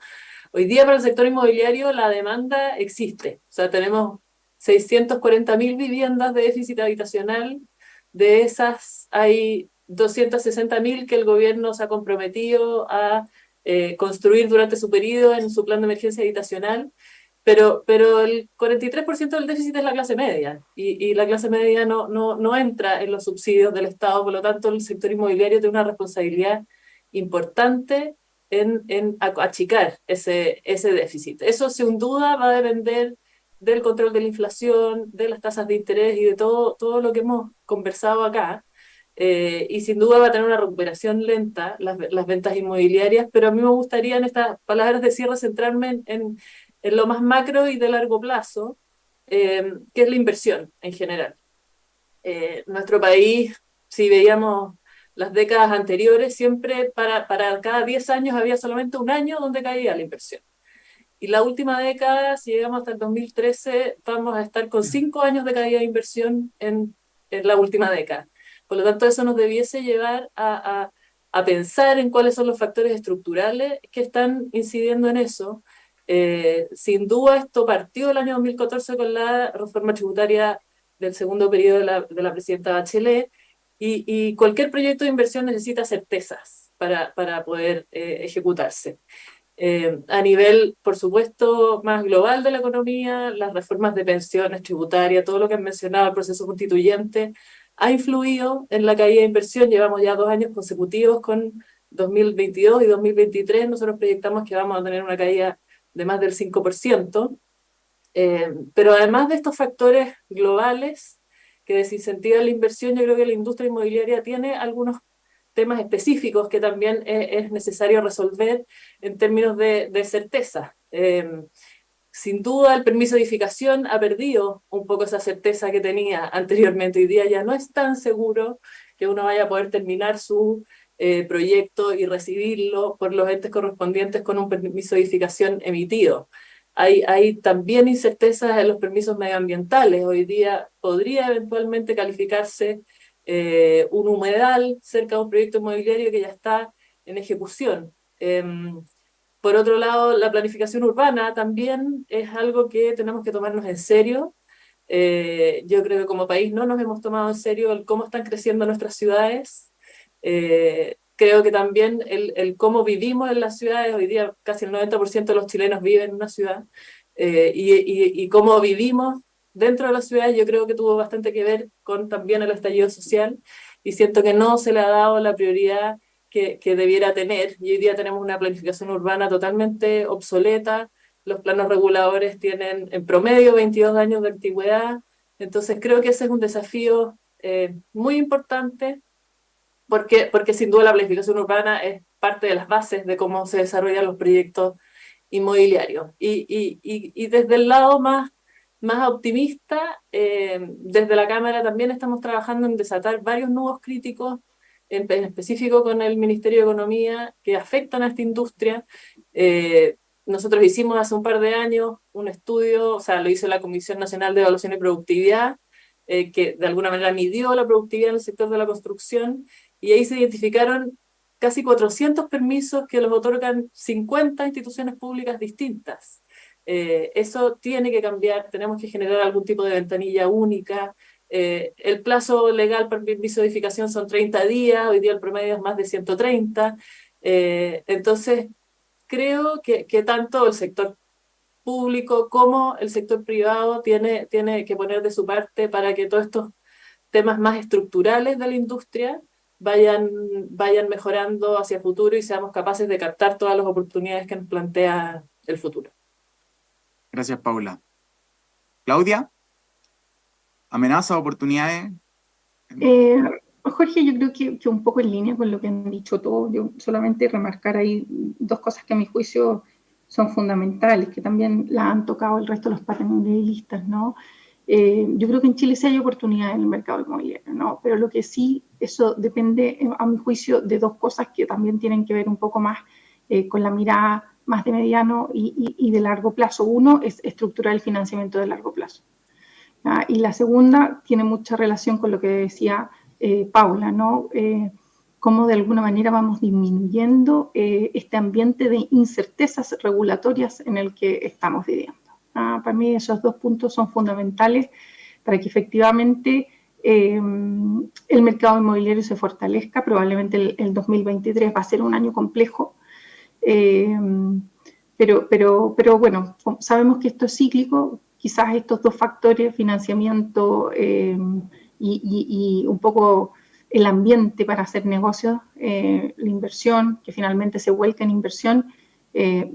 Hoy día para el sector inmobiliario la demanda existe. O sea, tenemos 640.000 viviendas de déficit habitacional. De esas hay 260.000 que el gobierno se ha comprometido a construir durante su periodo en su plan de emergencia habitacional. Pero el 43% del déficit es la clase media y la clase media no entra en los subsidios del Estado, por lo tanto el sector inmobiliario tiene una responsabilidad importante en achicar ese déficit. Eso sin duda va a depender del control de la inflación, de las tasas de interés y de todo lo que hemos conversado acá. Y sin duda va a tener una recuperación lenta las ventas inmobiliarias, pero a mí me gustaría en estas palabras de cierre centrarme en lo más macro y de largo plazo, que es la inversión en general. Nuestro país, si veíamos las décadas anteriores, siempre para cada 10 años había solamente un año donde caía la inversión. Y la última década, si llegamos hasta el 2013, vamos a estar con 5 años de caída de inversión en la última década. Por lo tanto, eso nos debiese llevar a pensar en cuáles son los factores estructurales que están incidiendo en eso. Sin duda esto partió el año 2014 con la reforma tributaria del segundo periodo de la presidenta Bachelet y cualquier proyecto de inversión necesita certezas para poder ejecutarse. A nivel, por supuesto, más global de la economía, las reformas de pensiones, tributarias, todo lo que han mencionado, el proceso constituyente, ha influido en la caída de inversión. Llevamos ya 2 años consecutivos con 2022 y 2023. Nosotros proyectamos que vamos a tener una caída de más del 5%, pero además de estos factores globales que desincentivan la inversión, yo creo que la industria inmobiliaria tiene algunos temas específicos que también es necesario resolver en términos de certeza. Sin duda el permiso de edificación ha perdido un poco esa certeza que tenía anteriormente. Hoy día ya no es tan seguro que uno vaya a poder terminar su proyecto y recibirlo por los entes correspondientes con un permiso de edificación emitido. Hay también incertezas en los permisos medioambientales. Hoy día podría eventualmente calificarse un humedal cerca de un proyecto inmobiliario que ya está en ejecución. Por otro lado, la planificación urbana también es algo que tenemos que tomarnos en serio. Yo creo que como país no nos hemos tomado en serio el cómo están creciendo nuestras ciudades. Creo que también el cómo vivimos en las ciudades, hoy día casi el 90% de los chilenos viven en una ciudad, y cómo vivimos dentro de las ciudades, yo creo que tuvo bastante que ver con también el estallido social, y siento que no se le ha dado la prioridad que debiera tener, y hoy día tenemos una planificación urbana totalmente obsoleta, los planos reguladores tienen en promedio 22 años de antigüedad, entonces creo que ese es un desafío muy importante, porque sin duda la planificación urbana es parte de las bases de cómo se desarrollan los proyectos inmobiliarios. Y desde el lado más optimista, desde la Cámara también estamos trabajando en desatar varios nudos críticos, en específico con el Ministerio de Economía, que afectan a esta industria. Nosotros hicimos hace un par de años un estudio, o sea, lo hizo la Comisión Nacional de Evaluación y Productividad, que de alguna manera midió la productividad en el sector de la construcción, y ahí se identificaron casi 400 permisos que los otorgan 50 instituciones públicas distintas. Eso tiene que cambiar, tenemos que generar algún tipo de ventanilla única. El plazo legal para permiso de edificación son 30 días, hoy día el promedio es más de 130. Entonces, creo que tanto el sector público como el sector privado tiene que poner de su parte para que todos estos temas más estructurales de la industria vayan mejorando hacia el futuro y seamos capaces de captar todas las oportunidades que nos plantea el futuro. Gracias, Paula. Claudia, amenazas, oportunidades. Jorge, yo creo que un poco en línea con lo que han dicho todos, yo solamente remarcar ahí dos cosas que a mi juicio son fundamentales, que también las han tocado el resto de los panelistas, ¿no? Yo creo que en Chile sí hay oportunidades en el mercado inmobiliario, ¿no? Pero lo que sí, eso depende, a mi juicio, de dos cosas que también tienen que ver un poco más con la mirada más de mediano y de largo plazo. Uno es estructurar el financiamiento de largo plazo. Y la segunda tiene mucha relación con lo que decía Paula, ¿no? Cómo de alguna manera vamos disminuyendo este ambiente de incertezas regulatorias en el que estamos viviendo. Para mí esos dos puntos son fundamentales para que efectivamente el mercado inmobiliario se fortalezca. Probablemente el 2023 va a ser un año complejo, pero bueno, sabemos que esto es cíclico. Quizás estos dos factores, financiamiento y un poco el ambiente para hacer negocios, la inversión, que finalmente se vuelca en inversión,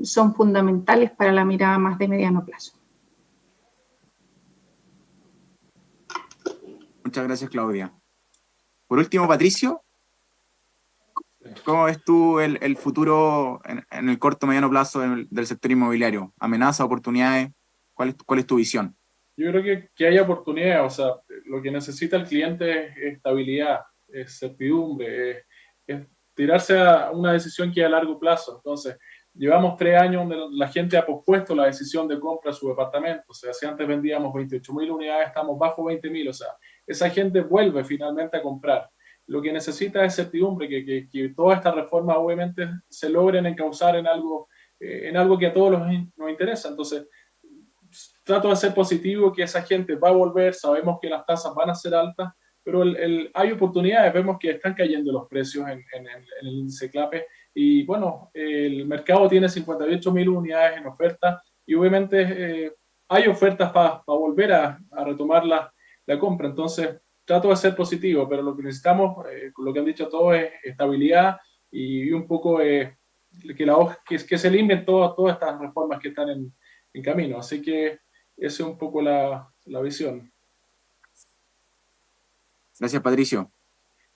son fundamentales para la mirada más de mediano plazo. Muchas gracias, Claudia. Por último, Patricio, ¿cómo ves tú el futuro en el corto mediano plazo del sector inmobiliario? ¿Amenazas, oportunidades? ¿Cuál es tu visión? Yo creo que hay oportunidades, o sea, lo que necesita el cliente es estabilidad, es certidumbre, es tirarse a una decisión que es a largo plazo. Entonces, llevamos 3 años donde la gente ha pospuesto la decisión de compra de su departamento. O sea, si antes vendíamos 28.000 unidades, estamos bajo 20.000. O sea, esa gente vuelve finalmente a comprar. Lo que necesita es certidumbre, que todas estas reformas obviamente se logren encauzar en algo que a todos nos interesa. Entonces, trato de ser positivo, que esa gente va a volver, sabemos que las tasas van a ser altas, pero hay oportunidades, vemos que están cayendo los precios en el índice CLAPE, y bueno, el mercado tiene 58.000 unidades en oferta, y obviamente hay ofertas para volver a retomar la compra. Entonces trato de ser positivo, pero lo que necesitamos, lo que han dicho todos, es estabilidad y un poco que se limpien todas estas reformas que están en camino. Así que esa es un poco la visión. Gracias, Patricio.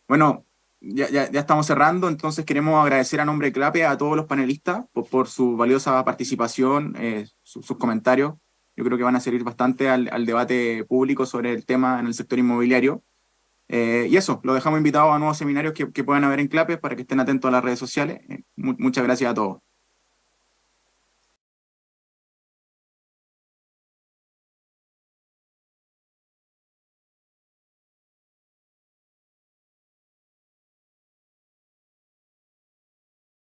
Bueno, ya estamos cerrando, entonces queremos agradecer a nombre de CLAPE a todos los panelistas por su valiosa participación, sus comentarios. Yo creo que van a servir bastante al debate público sobre el tema en el sector inmobiliario. Y eso, lo dejamos invitados a nuevos seminarios que puedan haber en CLAPE para que estén atentos a las redes sociales. Muchas gracias a todos.